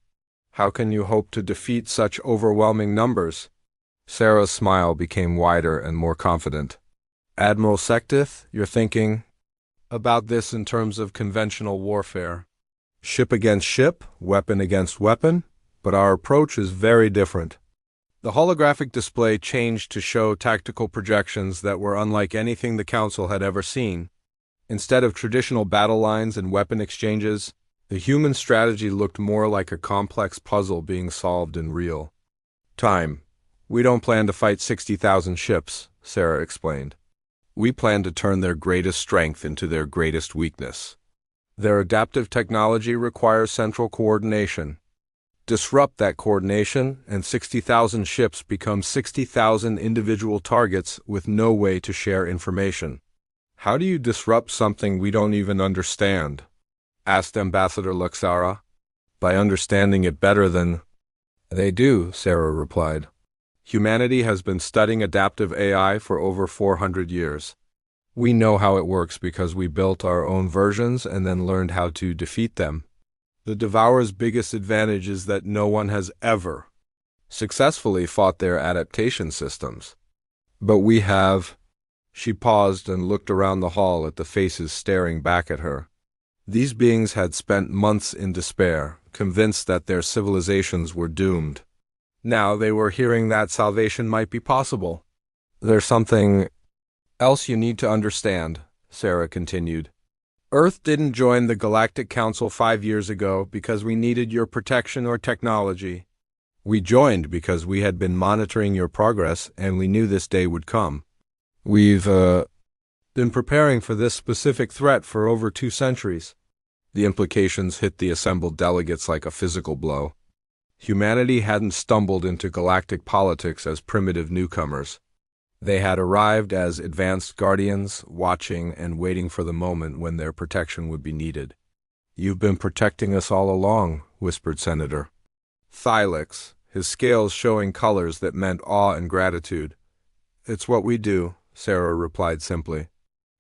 How can you hope to defeat such overwhelming numbers? Sarah's smile became wider and more confident. Admiral Sektoth, you're thinking about this in terms of conventional warfare. Ship against ship, weapon against weapon, but our approach is very different. The holographic display changed to show tactical projections that were unlike anything the Council had ever seen. Instead of traditional battle lines and weapon exchanges, the human strategy looked more like a complex puzzle being solved in real time. We don't plan to fight 60,000 ships, Sarah explained. We plan to turn their greatest strength into their greatest weakness. Their adaptive technology requires central coordination. Disrupt that coordination, and 60,000 ships become 60,000 individual targets with no way to share information. How do you disrupt something we don't even understand? Asked Ambassador Luxara. By understanding it better than they do, Sarah replied. Humanity has been studying adaptive AI for over 400 years. We know how it works because we built our own versions and then learned how to defeat them. The Devourer's biggest advantage is that no one has ever successfully fought their adaptation systems. But we have. She paused and looked around the hall at the faces staring back at her. These beings had spent months in despair, convinced that their civilizations were doomed. Now they were hearing that salvation might be possible. There's something else you need to understand, Sarah continued. Earth didn't join the Galactic Council 5 years ago because we needed your protection or technology. We joined because we had been monitoring your progress and we knew this day would come. We've been preparing for this specific threat for over 2 centuries. The implications hit the assembled delegates like a physical blow. Humanity hadn't stumbled into galactic politics as primitive newcomers. They had arrived as advanced guardians, watching and waiting for the moment when their protection would be needed. You've been protecting us all along, whispered Senator Thylix, his scales showing colors that meant awe and gratitude. It's what we do, Sarah replied simply.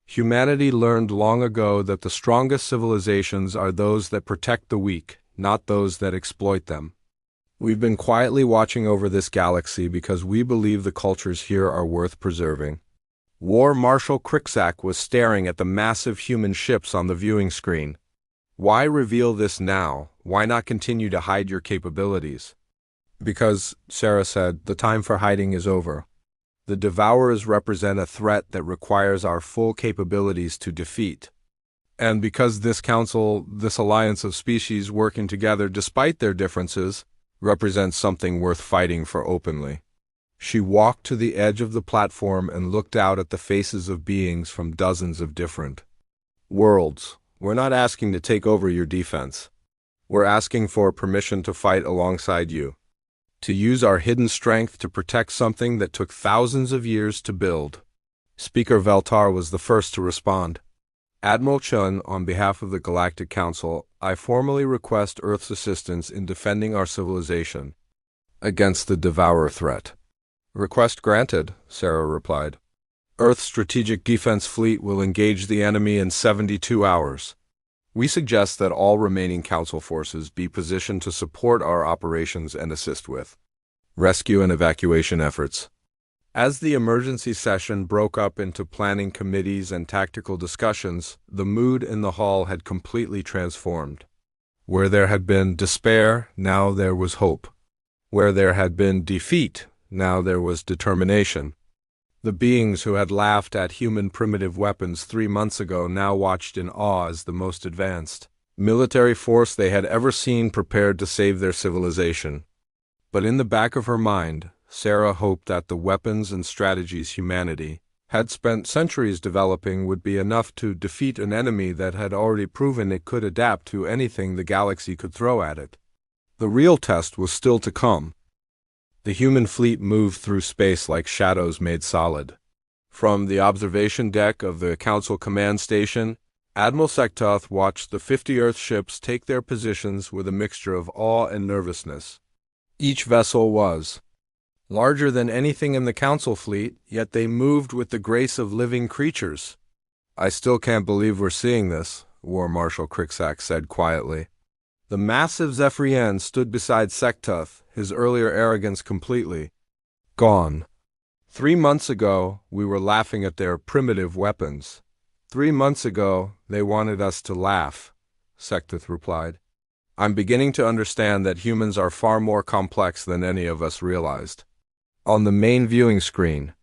Humanity learned long ago that the strongest civilizations are those that protect the weak, not those that exploit them. We've been quietly watching over this galaxy because we believe the cultures here are worth preserving. War Marshal Cricksack was staring at the massive human ships on the viewing screen. Why reveal this now? Why not continue to hide your capabilities? Because, Sarah said, the time for hiding is over. The Devourers represent a threat that requires our full capabilities to defeat. And because this council, this alliance of species working together despite their differences, represents something worth fighting for openly. She walked to the edge of the platform and looked out at the faces of beings from dozens of different worlds. We're not asking to take over your defense. We're asking for permission to fight alongside you. To use our hidden strength to protect something that took thousands of years to build. Speaker Veltar was the first to respond. Admiral Chun, on behalf of the Galactic Council, I formally request Earth's assistance in defending our civilization against the Devourer threat. Request granted, Sarah replied. Earth's strategic defense fleet will engage the enemy in 72 hours. We suggest that all remaining Council forces be positioned to support our operations and assist with rescue and evacuation efforts. As the emergency session broke up into planning committees and tactical discussions, the mood in the hall had completely transformed. Where there had been despair, now there was hope. Where there had been defeat, now there was determination. The beings who had laughed at human primitive weapons 3 months ago now watched in awe as the most advanced military force they had ever seen prepared to save their civilization. But in the back of her mind, Sarah hoped that the weapons and strategies humanity had spent centuries developing would be enough to defeat an enemy that had already proven it could adapt to anything the galaxy could throw at it. The real test was still to come. The human fleet moved through space like shadows made solid. From the observation deck of the Council Command Station, Admiral Sektoth watched the 50 Earth ships take their positions with a mixture of awe and nervousness. Each vessel was larger than anything in the Council fleet, yet they moved with the grace of living creatures. I still can't believe we're seeing this, War Marshal Crixack said quietly. The massive Zephyrian stood beside Sektoth, his earlier arrogance completely gone. 3 months ago, we were laughing at their primitive weapons. 3 months ago, they wanted us to laugh, Sektoth replied. I'm beginning to understand that humans are far more complex than any of us realized. On the main viewing screen,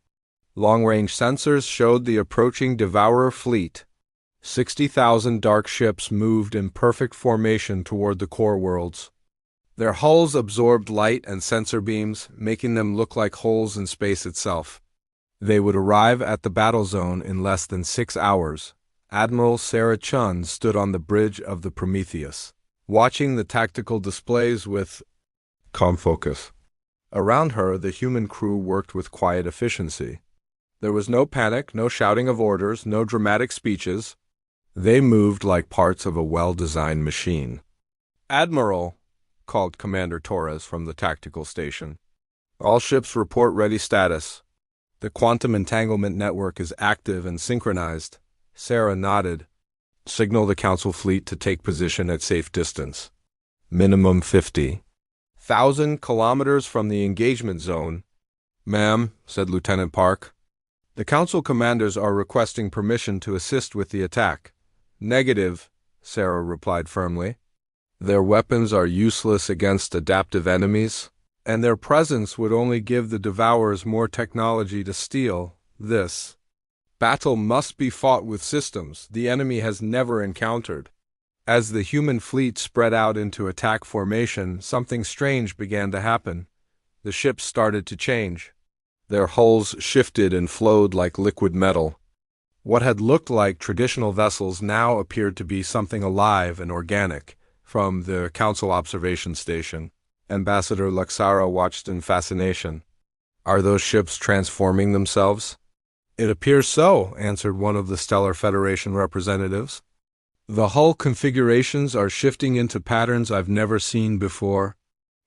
long-range sensors showed the approaching Devourer fleet. 60,000 dark ships moved in perfect formation toward the core worlds. Their hulls absorbed light and sensor beams, making them look like holes in space itself. They would arrive at the battle zone in less than 6 hours. Admiral Sarah Chun stood on the bridge of the Prometheus, watching the tactical displays with calm focus. Around her, the human crew worked with quiet efficiency. There was no panic, no shouting of orders, no dramatic speeches. They moved like parts of a well-designed machine. Admiral, called Commander Torres from the tactical station. All ships report ready status. The quantum entanglement network is active and synchronized. Sarah nodded. Signal the Council fleet to take position at safe distance. Minimum 50,000 kilometers from the engagement zone. Ma'am, said Lieutenant Park. The Council commanders are requesting permission to assist with the attack. Negative, Sarah replied firmly. Their weapons are useless against adaptive enemies, and their presence would only give the Devourers more technology to steal. This battle must be fought with systems the enemy has never encountered. As the human fleet spread out into attack formation, something strange began to happen. The ships started to change. Their hulls shifted and flowed like liquid metal. What had looked like traditional vessels now appeared to be something alive and organic. From the Council observation station, Ambassador Luxara watched in fascination. Are those ships transforming themselves? It appears so, answered one of the Stellar Federation representatives. The hull configurations are shifting into patterns I've never seen before.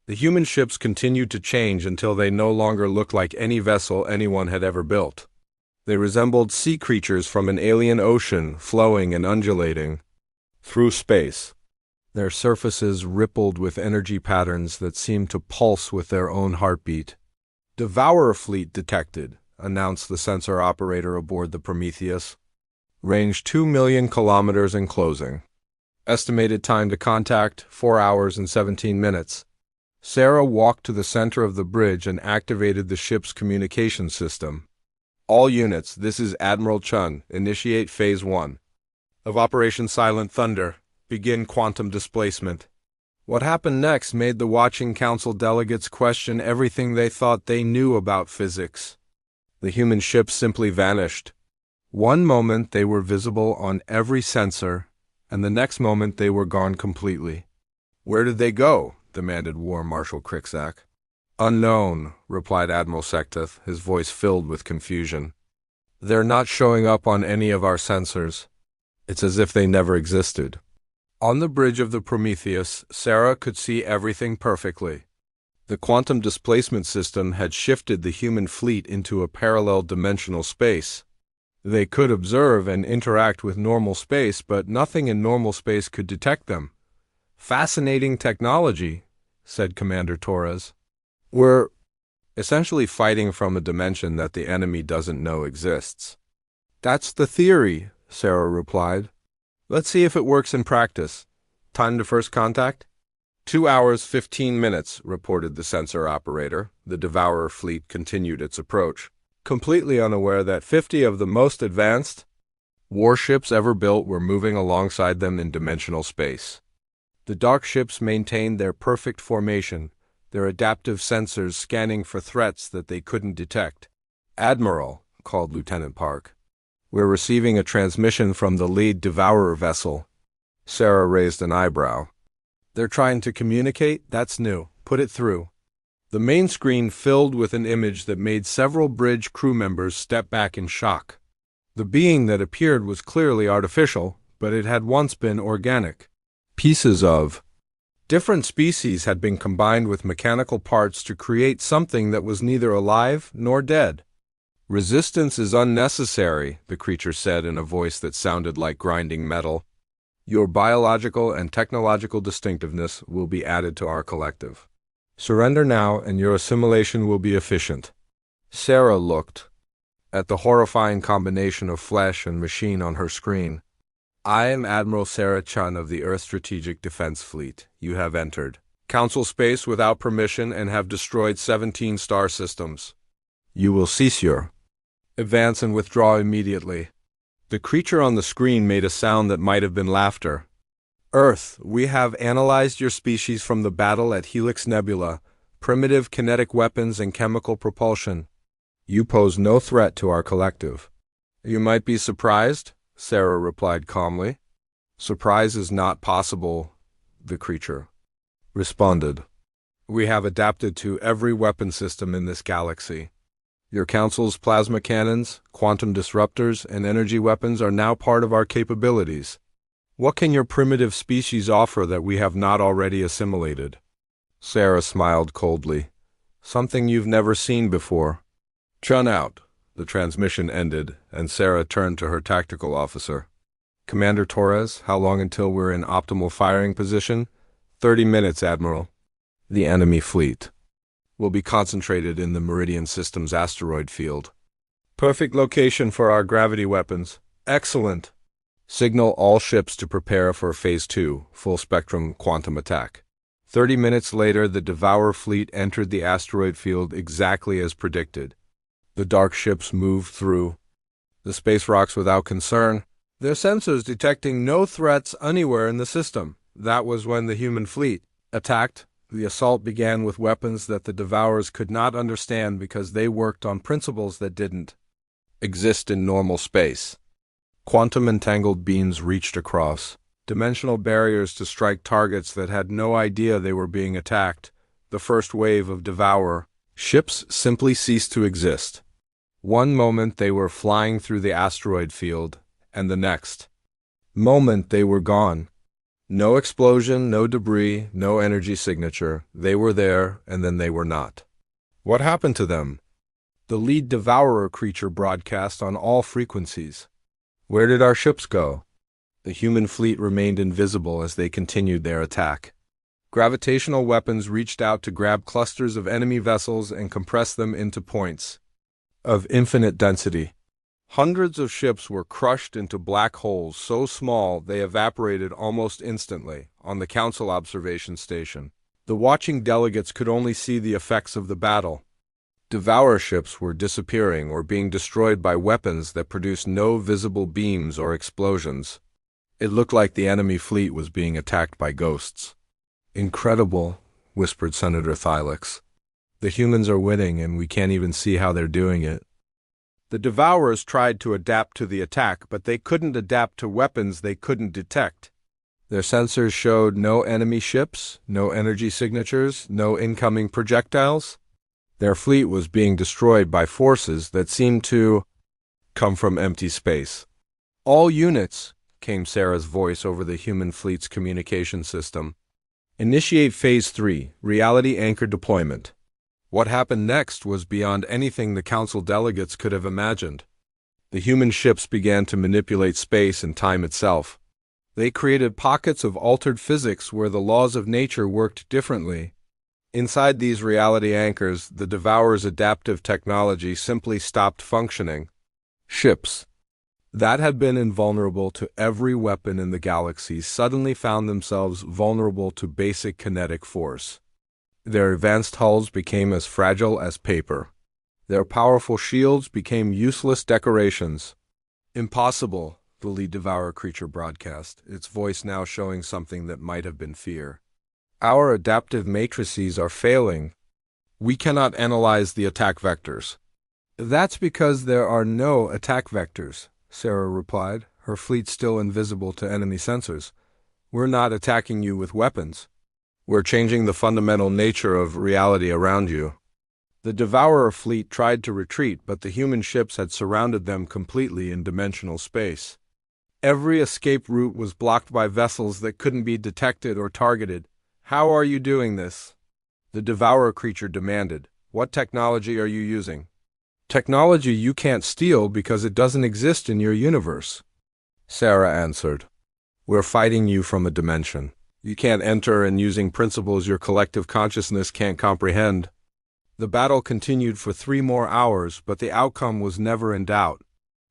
The human ships continued to change until they no longer looked like any vessel anyone had ever built. They resembled sea creatures from an alien ocean, flowing and undulating through space. Their surfaces rippled with energy patterns that seemed to pulse with their own heartbeat. Devourer fleet detected, announced the sensor operator aboard the Prometheus. Range 2 million kilometers and closing. Estimated time to contact, 4 hours and 17 minutes. Sarah walked to the center of the bridge and activated the ship's communication system. All units, this is Admiral Chun. Initiate Phase 1 of Operation Silent Thunder. Begin quantum displacement. What happened next made the watching council delegates question everything they thought they knew about physics. The human ships simply vanished. One moment they were visible on every sensor, and the next moment they were gone completely. "Where did they go?" demanded War Marshal Cricksack. "Unknown," replied Admiral Secteth, his voice filled with confusion. "They're not showing up on any of our sensors. It's as if they never existed." On the bridge of the Prometheus, Sarah could see everything perfectly. The quantum displacement system had shifted the human fleet into a parallel dimensional space. They could observe and interact with normal space, but nothing in normal space could detect them. "Fascinating technology," said Commander Torres. "We're essentially fighting from a dimension that the enemy doesn't know exists." "That's the theory," Sarah replied. "Let's see if it works in practice. Time to first contact?" 2 hours, 15 minutes, reported the sensor operator. The Devourer fleet continued its approach, completely unaware that 50 of the most advanced warships ever built were moving alongside them in dimensional space. The dark ships maintained their perfect formation, their adaptive sensors scanning for threats that they couldn't detect. "Admiral," called Lieutenant Park, "we're receiving a transmission from the lead Devourer vessel." Sarah raised an eyebrow. "They're trying to communicate? That's new. Put it through." The main screen filled with an image that made several bridge crew members step back in shock. The being that appeared was clearly artificial, but it had once been organic. Pieces of different species had been combined with mechanical parts to create something that was neither alive nor dead. "Resistance is unnecessary," the creature said in a voice that sounded like grinding metal. "Your biological and technological distinctiveness will be added to our collective. Surrender now, and your assimilation will be efficient." Sarah looked at the horrifying combination of flesh and machine on her screen. "I am Admiral Sarah Chun of the Earth Strategic Defense Fleet. You have entered Council space without permission and have destroyed 17 star systems. You will cease your advance and withdraw immediately." The creature on the screen made a sound that might have been laughter. "Earth, we have analyzed your species from the battle at Helix Nebula, primitive kinetic weapons and chemical propulsion. You pose no threat to our collective." "You might be surprised," Sarah replied calmly. "Surprise is not possible," the creature responded. "We have adapted to every weapon system in this galaxy. Your Council's plasma cannons, quantum disruptors, and energy weapons are now part of our capabilities. What can your primitive species offer that we have not already assimilated?" Sarah smiled coldly. "Something you've never seen before." "Chun out." The transmission ended, and Sarah turned to her tactical officer. "Commander Torres, how long until we're in optimal firing position?" 30 minutes, Admiral. "The enemy fleet will be concentrated in the Meridian System's asteroid field. Perfect location for our gravity weapons. Excellent. Signal all ships to prepare for Phase 2, full-spectrum quantum attack." 30 minutes later, the Devourer fleet entered the asteroid field exactly as predicted. The dark ships moved through the space rocks without concern, their sensors detecting no threats anywhere in the system. That was when the human fleet attacked. The assault began with weapons that the Devourers could not understand because they worked on principles that didn't exist in normal space. Quantum entangled beams reached across dimensional barriers to strike targets that had no idea they were being attacked. The first wave of Devourer ships simply ceased to exist. One moment they were flying through the asteroid field, and the next moment they were gone. No explosion, no debris, no energy signature. They were there, and then they were not. What happened to them? The lead Devourer creature broadcast on all frequencies. Where did our ships go? The human fleet remained invisible as they continued their attack. Gravitational weapons reached out to grab clusters of enemy vessels and compress them into points of infinite density. Hundreds of ships were crushed into black holes so small they evaporated almost instantly on the Council observation station. The watching delegates could only see the effects of the battle. Devourer ships were disappearing or being destroyed by weapons that produced no visible beams or explosions. It looked like the enemy fleet was being attacked by ghosts. Incredible, whispered Senator Thylix. The humans are winning, and we can't even see how they're doing it. The Devourers tried to adapt to the attack, but they couldn't adapt to weapons they couldn't detect. Their sensors showed no enemy ships, no energy signatures, no incoming projectiles. Their fleet was being destroyed by forces that seemed to come from empty space. All units, came Sarah's voice over the human fleet's communication system. Initiate Phase 3, Reality Anchor Deployment. What happened next was beyond anything the council delegates could have imagined. The human ships began to manipulate space and time itself. They created pockets of altered physics where the laws of nature worked differently. Inside these reality anchors, the Devourer's adaptive technology simply stopped functioning. Ships that had been invulnerable to every weapon in the galaxy suddenly found themselves vulnerable to basic kinetic force. Their advanced hulls became as fragile as paper. Their powerful shields became useless decorations. Impossible, the lead Devourer creature broadcast, its voice now showing something that might have been fear. Our adaptive matrices are failing. We cannot analyze the attack vectors. That's because there are no attack vectors, Sarah replied, her fleet still invisible to enemy sensors. We're not attacking you with weapons. We're changing the fundamental nature of reality around you. The Devourer fleet tried to retreat, but the human ships had surrounded them completely in dimensional space. Every escape route was blocked by vessels that couldn't be detected or targeted. How are you doing this? The Devourer creature demanded. What technology are you using? Technology you can't steal because it doesn't exist in your universe, Sarah answered. We're fighting you from a dimension. You can't enter and using principles your collective consciousness can't comprehend. The battle continued for 3 more hours, but the outcome was never in doubt.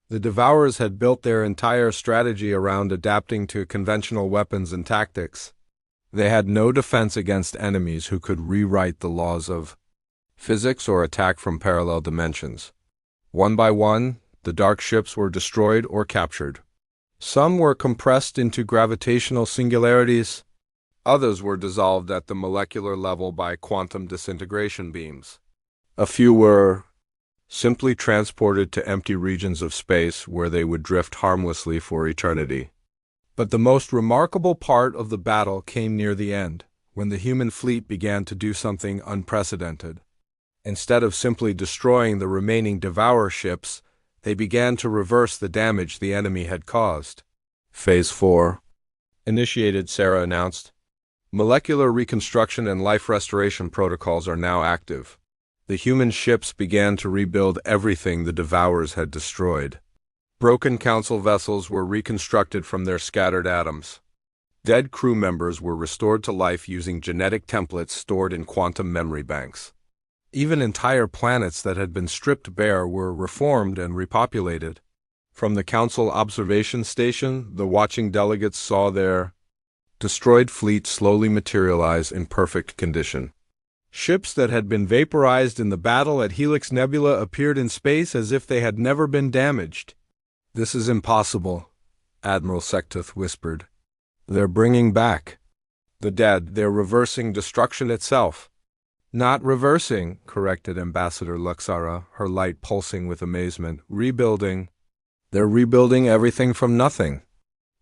The Devourers had built their entire strategy around adapting to conventional weapons and tactics. They had no defense against enemies who could rewrite the laws of physics or attack from parallel dimensions. One by one, the dark ships were destroyed or captured. Some were compressed into gravitational singularities. Others were dissolved at the molecular level by quantum disintegration beams. A few were simply transported to empty regions of space where they would drift harmlessly for eternity. But the most remarkable part of the battle came near the end, when the human fleet began to do something unprecedented. Instead of simply destroying the remaining Devourer ships, they began to reverse the damage the enemy had caused. Phase 4. Initiated, Sarah announced. Molecular reconstruction and life restoration protocols are now active. The human ships began to rebuild everything the Devourers had destroyed. Broken council vessels were reconstructed from their scattered atoms. Dead crew members were restored to life using genetic templates stored in quantum memory banks. Even entire planets that had been stripped bare were reformed and repopulated. From the council observation station, the watching delegates saw their destroyed fleet slowly materialize in perfect condition. Ships that had been vaporized in the battle at Helix Nebula appeared in space as if they had never been damaged. This is impossible, Admiral Secteth whispered. They're bringing back the dead. They're reversing destruction itself. Not reversing, corrected Ambassador Luxara, her light pulsing with amazement. Rebuilding. They're rebuilding everything from nothing.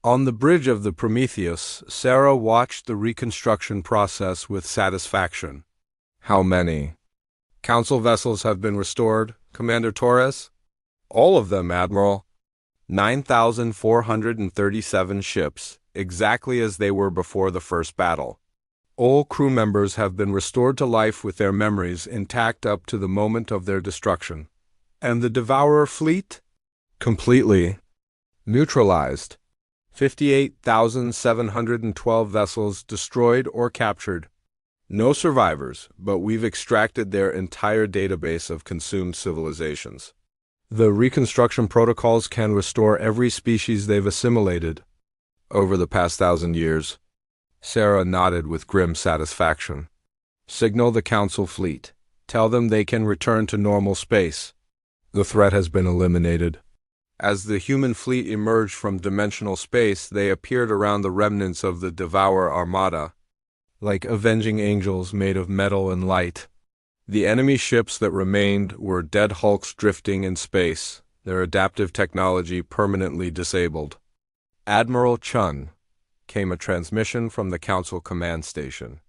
On the bridge of the Prometheus, Sarah watched the reconstruction process with satisfaction. How many council vessels have been restored, Commander Torres? All of them, Admiral. 9,437 ships, exactly as they were before the first battle. All crew members have been restored to life with their memories intact up to the moment of their destruction. And the Devourer fleet? Completely neutralized. 58,712 vessels destroyed or captured. No survivors, but we've extracted their entire database of consumed civilizations. The reconstruction protocols can restore every species they've assimilated over the past 1,000 years. Sarah nodded with grim satisfaction. Signal the council fleet. Tell them they can return to normal space. The threat has been eliminated. As the human fleet emerged from dimensional space, they appeared around the remnants of the Devourer Armada. like avenging angels made of metal and light. The enemy ships that remained were dead hulks drifting in space, their adaptive technology permanently disabled. Admiral Chun, came a transmission from the Council Command Station.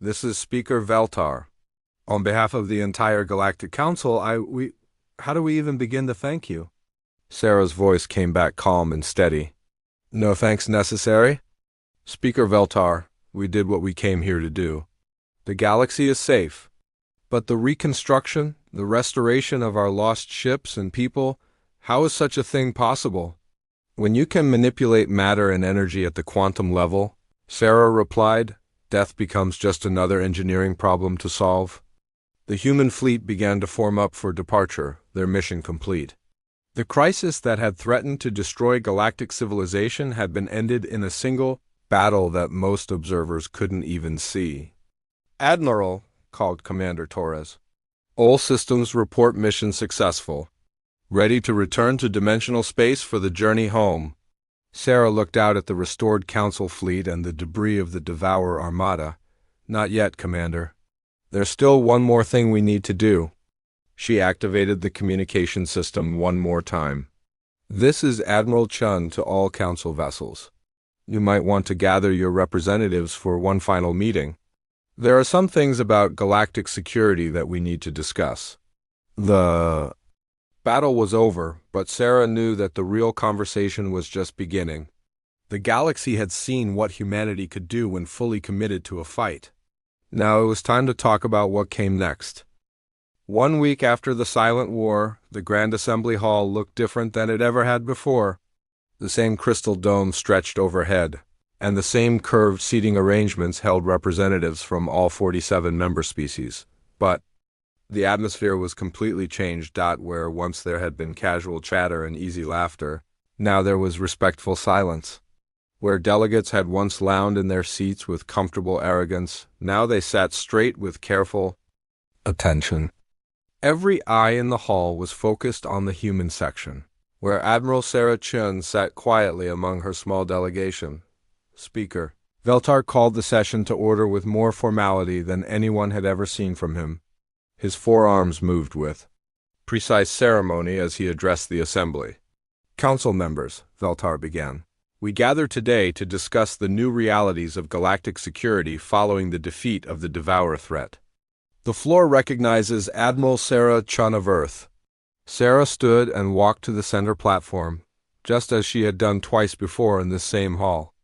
This is Speaker Veltar. On behalf of the entire Galactic Council, how do we even begin to thank you? Sarah's voice came back calm and steady. No thanks necessary. Speaker Veltar, we did what we came here to do. The galaxy is safe, but the reconstruction, the restoration of our lost ships and people, how is such a thing possible? When you can manipulate matter and energy at the quantum level, Sarah replied, death becomes just another engineering problem to solve. The human fleet began to form up for departure, their mission complete. The crisis that had threatened to destroy galactic civilization had been ended in a single battle that most observers couldn't even see. Admiral, called Commander Torres. All systems report mission successful. Ready to return to dimensional space for the journey home. Sarah looked out at the restored Council fleet and the debris of the Devourer Armada. Not yet, Commander. There's still one more thing we need to do. She activated the communication system one more time. This is Admiral Chun to all Council vessels. You might want to gather your representatives for one final meeting. There are some things about galactic security that we need to discuss. The battle was over, but Sarah knew that the real conversation was just beginning. The galaxy had seen what humanity could do when fully committed to a fight. Now it was time to talk about what came next. 1 week after the Silent War, the Grand Assembly Hall looked different than it ever had before. The same crystal dome stretched overhead, and the same curved seating arrangements held representatives from all 47 member species. But the atmosphere was completely changed. Where once there had been casual chatter and easy laughter, now there was respectful silence. Where delegates had once lounged in their seats with comfortable arrogance, now they sat straight with careful attention. Every eye in the hall was focused on the human section, where Admiral Sarah Chun sat quietly among her small delegation. Speaker Veltar called the session to order with more formality than anyone had ever seen from him. His forearms moved with precise ceremony as he addressed the assembly. Council members, Veltar began. We gather today to discuss the new realities of galactic security following the defeat of the Devourer threat. The floor recognizes Admiral Sarah Chun of Earth. Sarah stood and walked to the center platform, just as she had done twice before in this same hall.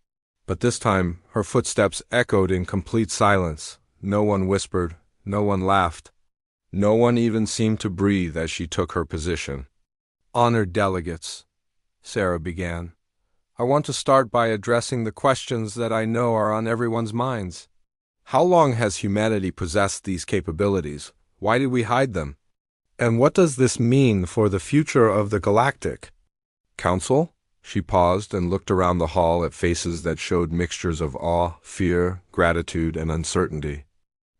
But this time, her footsteps echoed in complete silence. No one whispered, no one laughed. No one even seemed to breathe as she took her position. Honored delegates, Sarah began. I want to start by addressing the questions that I know are on everyone's minds. How long has humanity possessed these capabilities? Why did we hide them? And what does this mean for the future of the Galactic Council? She paused and looked around the hall at faces that showed mixtures of awe, fear, gratitude, and uncertainty.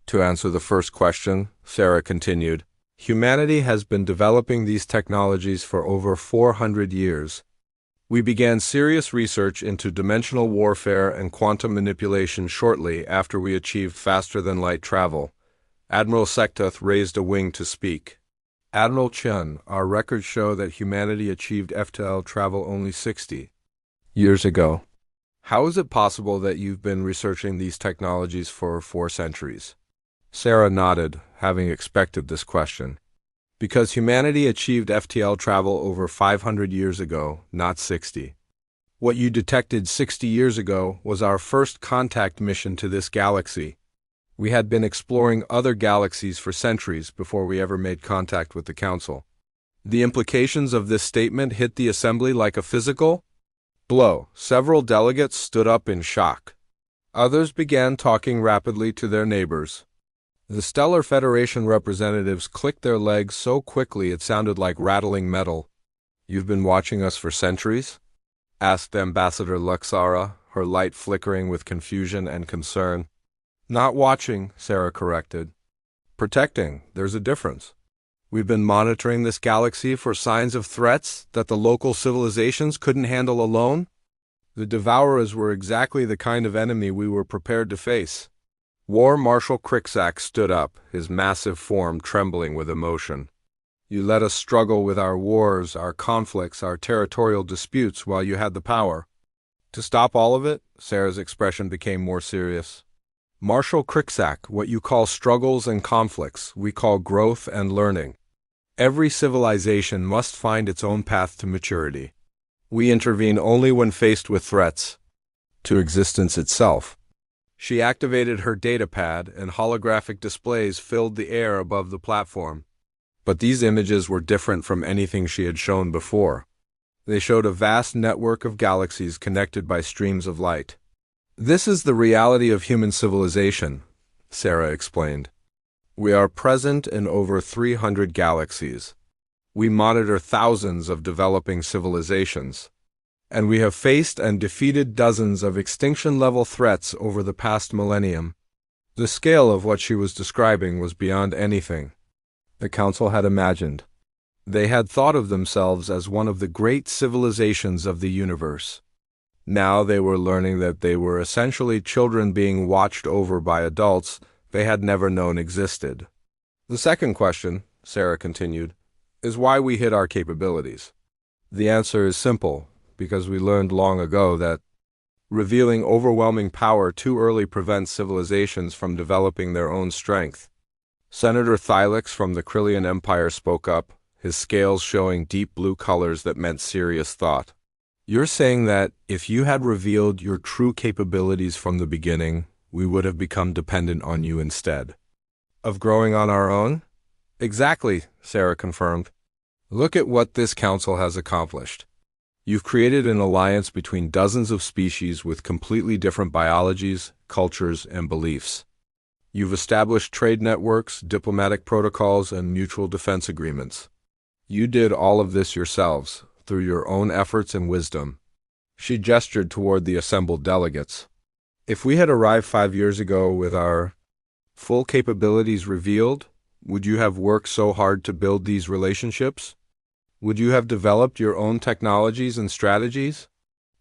To answer the first question, Sarah continued, humanity has been developing these technologies for over 400 years. We began serious research into dimensional warfare and quantum manipulation shortly after we achieved faster-than-light travel. Admiral Sekteth raised a wing to speak. Admiral Chun, our records show that humanity achieved FTL travel only 60 years ago. How is it possible that you've been researching these technologies for 4 centuries? Sarah nodded, having expected this question. Because humanity achieved FTL travel over 500 years ago, not 60. What you detected 60 years ago was our first contact mission to this galaxy. We had been exploring other galaxies for centuries before we ever made contact with the Council. The implications of this statement hit the assembly like a physical blow. Several delegates stood up in shock. Others began talking rapidly to their neighbors. The Stellar Federation representatives clicked their legs so quickly it sounded like rattling metal. You've been watching us for centuries? Asked Ambassador Luxara, her light flickering with confusion and concern. Not watching, Sarah corrected. Protecting, there's a difference. We've been monitoring this galaxy for signs of threats that the local civilizations couldn't handle alone. The Devourers were exactly the kind of enemy we were prepared to face. War Marshal Cricksack stood up, his massive form trembling with emotion. You let us struggle with our wars, our conflicts, our territorial disputes while you had the power. To stop all of it, Sarah's expression became more serious. Marshal Cricksack, what you call struggles and conflicts, we call growth and learning. Every civilization must find its own path to maturity. We intervene only when faced with threats to existence itself. She activated her datapad, and holographic displays filled the air above the platform. But these images were different from anything she had shown before. They showed a vast network of galaxies connected by streams of light. This is the reality of human civilization, Sarah explained. We are present in over 300 galaxies. We monitor thousands of developing civilizations. And we have faced and defeated dozens of extinction-level threats over the past millennium. The scale of what she was describing was beyond anything the Council had imagined. They had thought of themselves as one of the great civilizations of the universe. Now they were learning that they were essentially children being watched over by adults they had never known existed. The second question, Sarah continued, is why we hid our capabilities. The answer is simple, because we learned long ago that revealing overwhelming power too early prevents civilizations from developing their own strength. Senator Thylix from the Krillian Empire spoke up, his scales showing deep blue colors that meant serious thought. You're saying that if you had revealed your true capabilities from the beginning, we would have become dependent on you instead of growing on our own? Exactly, Sarah confirmed. Look at what this council has accomplished. You've created an alliance between dozens of species with completely different biologies, cultures, and beliefs. You've established trade networks, diplomatic protocols, and mutual defense agreements. You did all of this yourselves, through your own efforts and wisdom. She gestured toward the assembled delegates. If we had arrived 5 years ago with our full capabilities revealed, would you have worked so hard to build these relationships? Would you have developed your own technologies and strategies?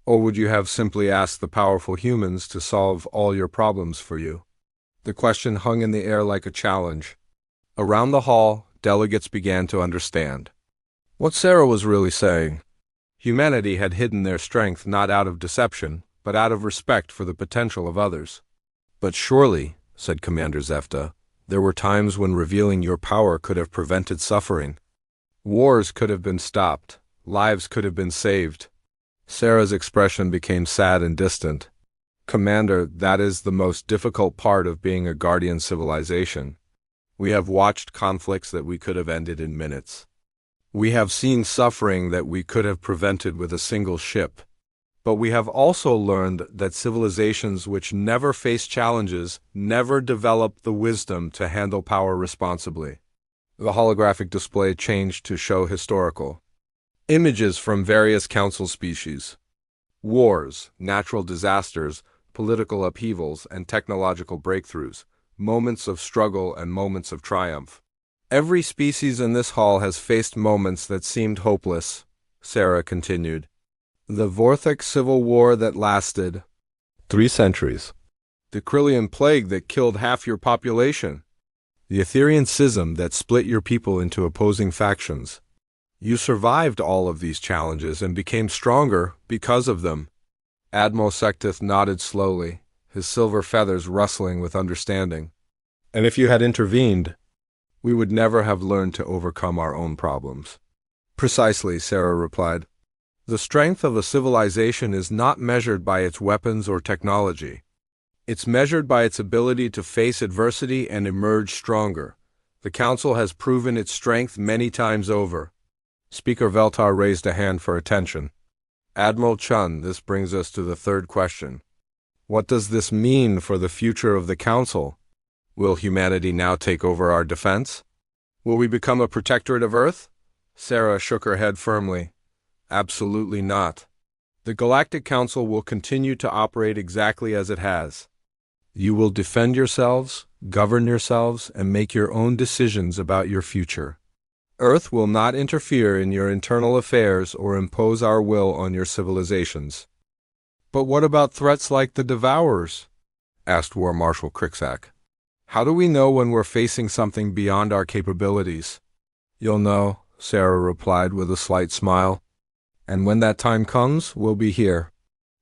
Or would you have simply asked the powerful humans to solve all your problems for you? The question hung in the air like a challenge. Around the hall, delegates began to understand what Sarah was really saying. Humanity had hidden their strength not out of deception, but out of respect for the potential of others. But surely, said Commander Zefta, there were times when revealing your power could have prevented suffering. Wars could have been stopped. Lives could have been saved. Sarah's expression became sad and distant. Commander, that is the most difficult part of being a guardian civilization. We have watched conflicts that we could have ended in minutes. We have seen suffering that we could have prevented with a single ship. But we have also learned that civilizations which never face challenges never develop the wisdom to handle power responsibly. The holographic display changed to show historical images from various council species. Wars, natural disasters, political upheavals, and technological breakthroughs, moments of struggle and moments of triumph. Every species in this hall has faced moments that seemed hopeless, Sarah continued. The Vorthok Civil War that lasted 3 centuries. The Krillian Plague that killed half your population. The Etherian Schism that split your people into opposing factions. You survived all of these challenges and became stronger because of them. Admiral Sectith nodded slowly, his silver feathers rustling with understanding. And if you had intervened, we would never have learned to overcome our own problems. Precisely, Sarah replied. The strength of a civilization is not measured by its weapons or technology. It's measured by its ability to face adversity and emerge stronger. The Council has proven its strength many times over. Speaker Veltar raised a hand for attention. Admiral Chun, this brings us to the third question. What does this mean for the future of the Council? Will humanity now take over our defense? Will we become a protectorate of Earth? Sarah shook her head firmly. Absolutely not. The Galactic Council will continue to operate exactly as it has. You will defend yourselves, govern yourselves, and make your own decisions about your future. Earth will not interfere in your internal affairs or impose our will on your civilizations. But what about threats like the Devourers? Asked War Marshal Cricksack. How do we know when we're facing something beyond our capabilities? You'll know, Sarah replied with a slight smile. And when that time comes, we'll be here.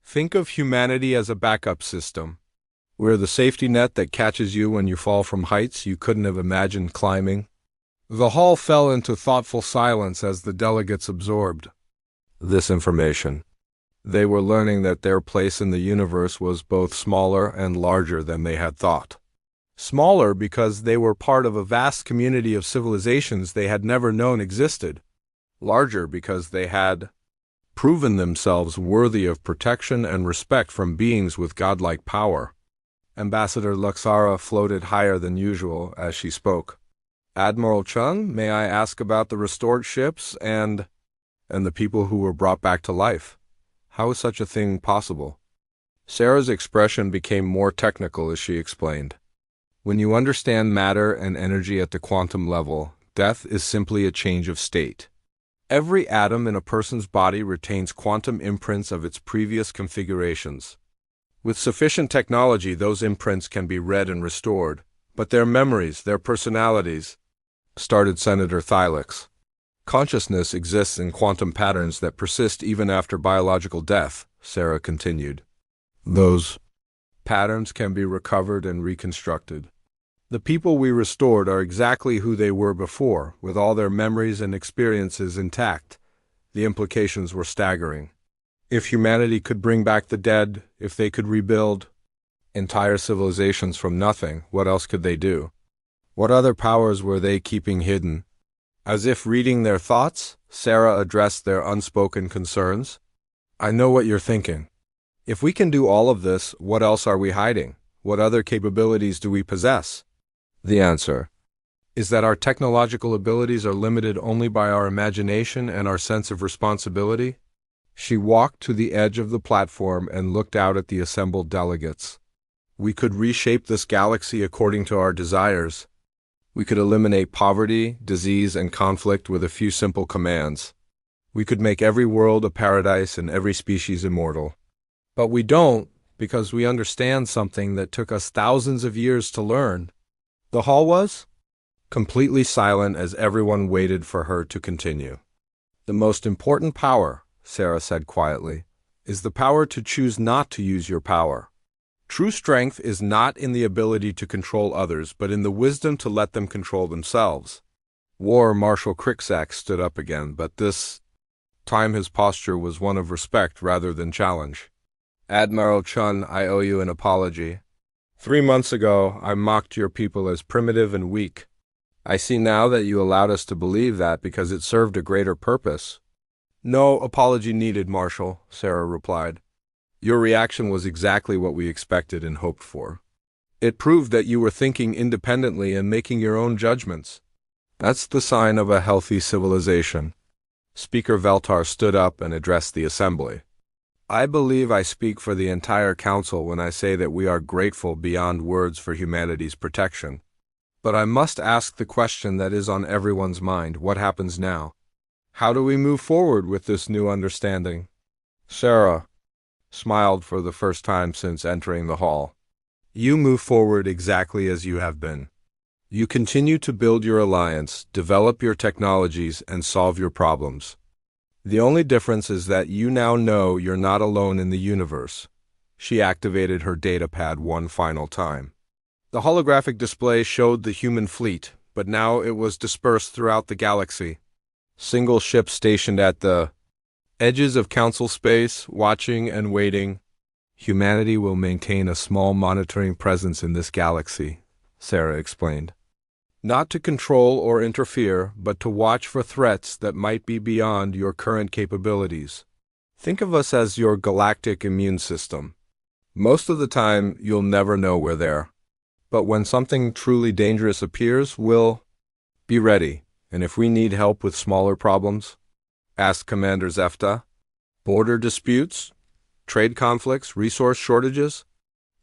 Think of humanity as a backup system. We're the safety net that catches you when you fall from heights you couldn't have imagined climbing. The hall fell into thoughtful silence as the delegates absorbed this information. They were learning that their place in the universe was both smaller and larger than they had thought. Smaller because they were part of a vast community of civilizations they had never known existed. Larger because they had proven themselves worthy of protection and respect from beings with godlike power. Ambassador Luxara floated higher than usual as she spoke. Admiral Chung, may I ask about the restored ships and the people who were brought back to life? How is such a thing possible? Sarah's expression became more technical as she explained. When you understand matter and energy at the quantum level, death is simply a change of state. Every atom in a person's body retains quantum imprints of its previous configurations. With sufficient technology, those imprints can be read and restored, but their memories, their personalities, started Senator Thylix. Consciousness exists in quantum patterns that persist even after biological death, Sarah continued. Those patterns can be recovered and reconstructed. The people we restored are exactly who they were before, with all their memories and experiences intact. The implications were staggering. If humanity could bring back the dead, if they could rebuild entire civilizations from nothing, what else could they do? What other powers were they keeping hidden? As if reading their thoughts, Sarah addressed their unspoken concerns. I know what you're thinking. If we can do all of this, what else are we hiding? What other capabilities do we possess? The answer is that our technological abilities are limited only by our imagination and our sense of responsibility. She walked to the edge of the platform and looked out at the assembled delegates. We could reshape this galaxy according to our desires. We could eliminate poverty, disease, and conflict with a few simple commands. We could make every world a paradise and every species immortal. But we don't, because we understand something that took us thousands of years to learn. The hall was completely silent as everyone waited for her to continue. The most important power, Sarah said quietly, is the power to choose not to use your power. True strength is not in the ability to control others, but in the wisdom to let them control themselves. War Marshal Cricksack stood up again, but this time his posture was one of respect rather than challenge. Admiral Chun, I owe you an apology. 3 months ago, I mocked your people as primitive and weak. I see now that you allowed us to believe that because it served a greater purpose. No apology needed, Marshal, Sarah replied. Your reaction was exactly what we expected and hoped for. It proved that you were thinking independently and making your own judgments. That's the sign of a healthy civilization. Speaker Veltar stood up and addressed the assembly. I believe I speak for the entire council when I say that we are grateful beyond words for humanity's protection. But I must ask the question that is on everyone's mind: what happens now? How do we move forward with this new understanding? Sarah smiled for the first time since entering the hall. You move forward exactly as you have been. You continue to build your alliance, develop your technologies, and solve your problems. The only difference is that you now know you're not alone in the universe. She activated her data pad one final time. The holographic display showed the human fleet, but now it was dispersed throughout the galaxy. Single ships stationed at the edges of council space, watching and waiting. Humanity will maintain a small monitoring presence in this galaxy, Sarah explained. Not to control or interfere, but to watch for threats that might be beyond your current capabilities. Think of us as your galactic immune system. Most of the time, you'll never know we're there. But when something truly dangerous appears, we'll be ready. And if we need help with smaller problems, ask Commander Zefta. Border disputes, trade conflicts, resource shortages,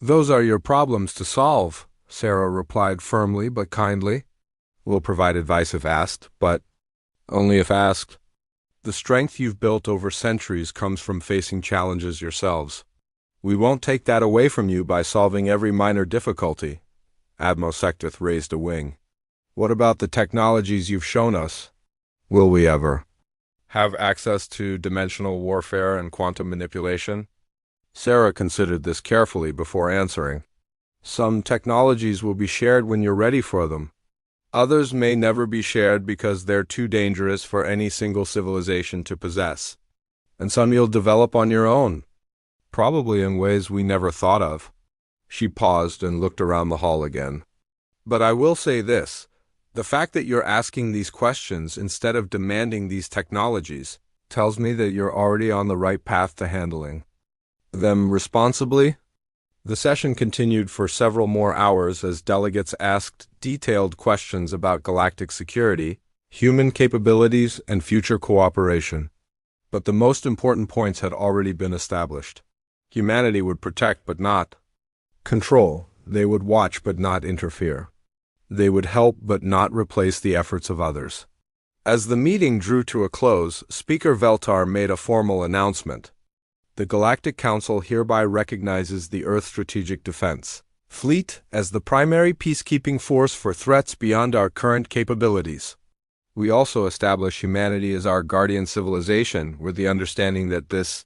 those are your problems to solve, Sarah replied firmly but kindly. We'll provide advice if asked, but only if asked. The strength you've built over centuries comes from facing challenges yourselves. We won't take that away from you by solving every minor difficulty. Admo Sectith raised a wing. What about the technologies you've shown us? Will we ever have access to dimensional warfare and quantum manipulation? Sarah considered this carefully before answering. Some technologies will be shared when you're ready for them. Others may never be shared because they're too dangerous for any single civilization to possess. And some you'll develop on your own, probably in ways we never thought of. She paused and looked around the hall again. But I will say this. The fact that you're asking these questions instead of demanding these technologies tells me that you're already on the right path to handling them responsibly. The session continued for several more hours as delegates asked detailed questions about galactic security, human capabilities, and future cooperation. But the most important points had already been established. Humanity would protect but not control. They would watch but not interfere. They would help but not replace the efforts of others. As the meeting drew to a close, Speaker Veltar made a formal announcement. The Galactic Council hereby recognizes the Earth Strategic Defense Fleet as the primary peacekeeping force for threats beyond our current capabilities. We also establish humanity as our guardian civilization with the understanding that this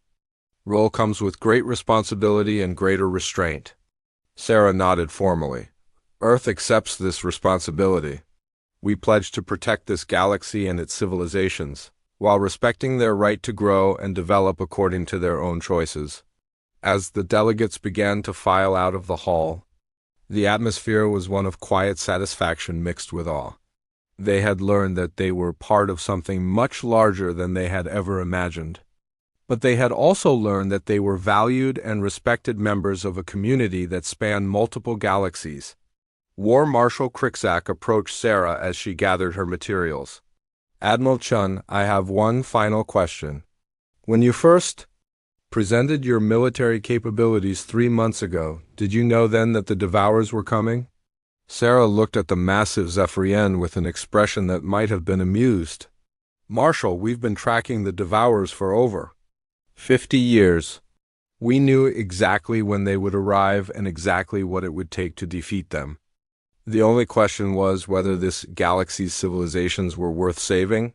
role comes with great responsibility and greater restraint. Sarah nodded formally. Earth accepts this responsibility. We pledge to protect this galaxy and its civilizations, while respecting their right to grow and develop according to their own choices. As the delegates began to file out of the hall, the atmosphere was one of quiet satisfaction mixed with awe. They had learned that they were part of something much larger than they had ever imagined. But they had also learned that they were valued and respected members of a community that spanned multiple galaxies. War Marshal Krikzak approached Sarah as she gathered her materials. Admiral Chun, I have one final question. When you first presented your military capabilities 3 months ago, did you know then that the Devourers were coming? Sarah looked at the massive Zephyrian with an expression that might have been amused. Marshal, we've been tracking the Devourers for over 50 years. We knew exactly when they would arrive and exactly what it would take to defeat them. The only question was whether this galaxy's civilizations were worth saving.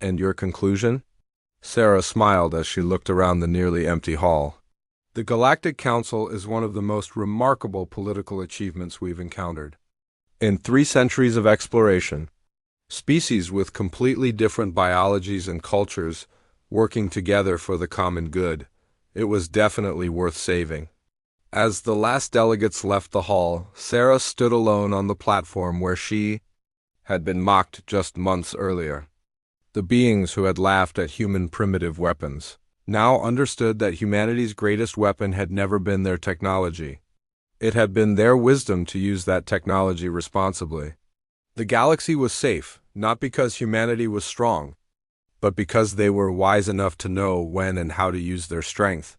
And your conclusion? Sarah smiled as she looked around the nearly empty hall. The Galactic Council is one of the most remarkable political achievements we've encountered. In 3 centuries of exploration, species with completely different biologies and cultures working together for the common good, it was definitely worth saving. As the last delegates left the hall, Sarah stood alone on the platform where she had been mocked just months earlier. The beings who had laughed at human primitive weapons now understood that humanity's greatest weapon had never been their technology. It had been their wisdom to use that technology responsibly. The galaxy was safe, not because humanity was strong, but because they were wise enough to know when and how to use their strength.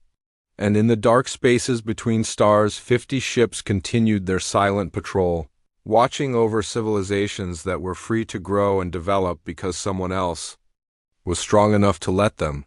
And in the dark spaces between stars, 50 ships continued their silent patrol, watching over civilizations that were free to grow and develop because someone else was strong enough to let them.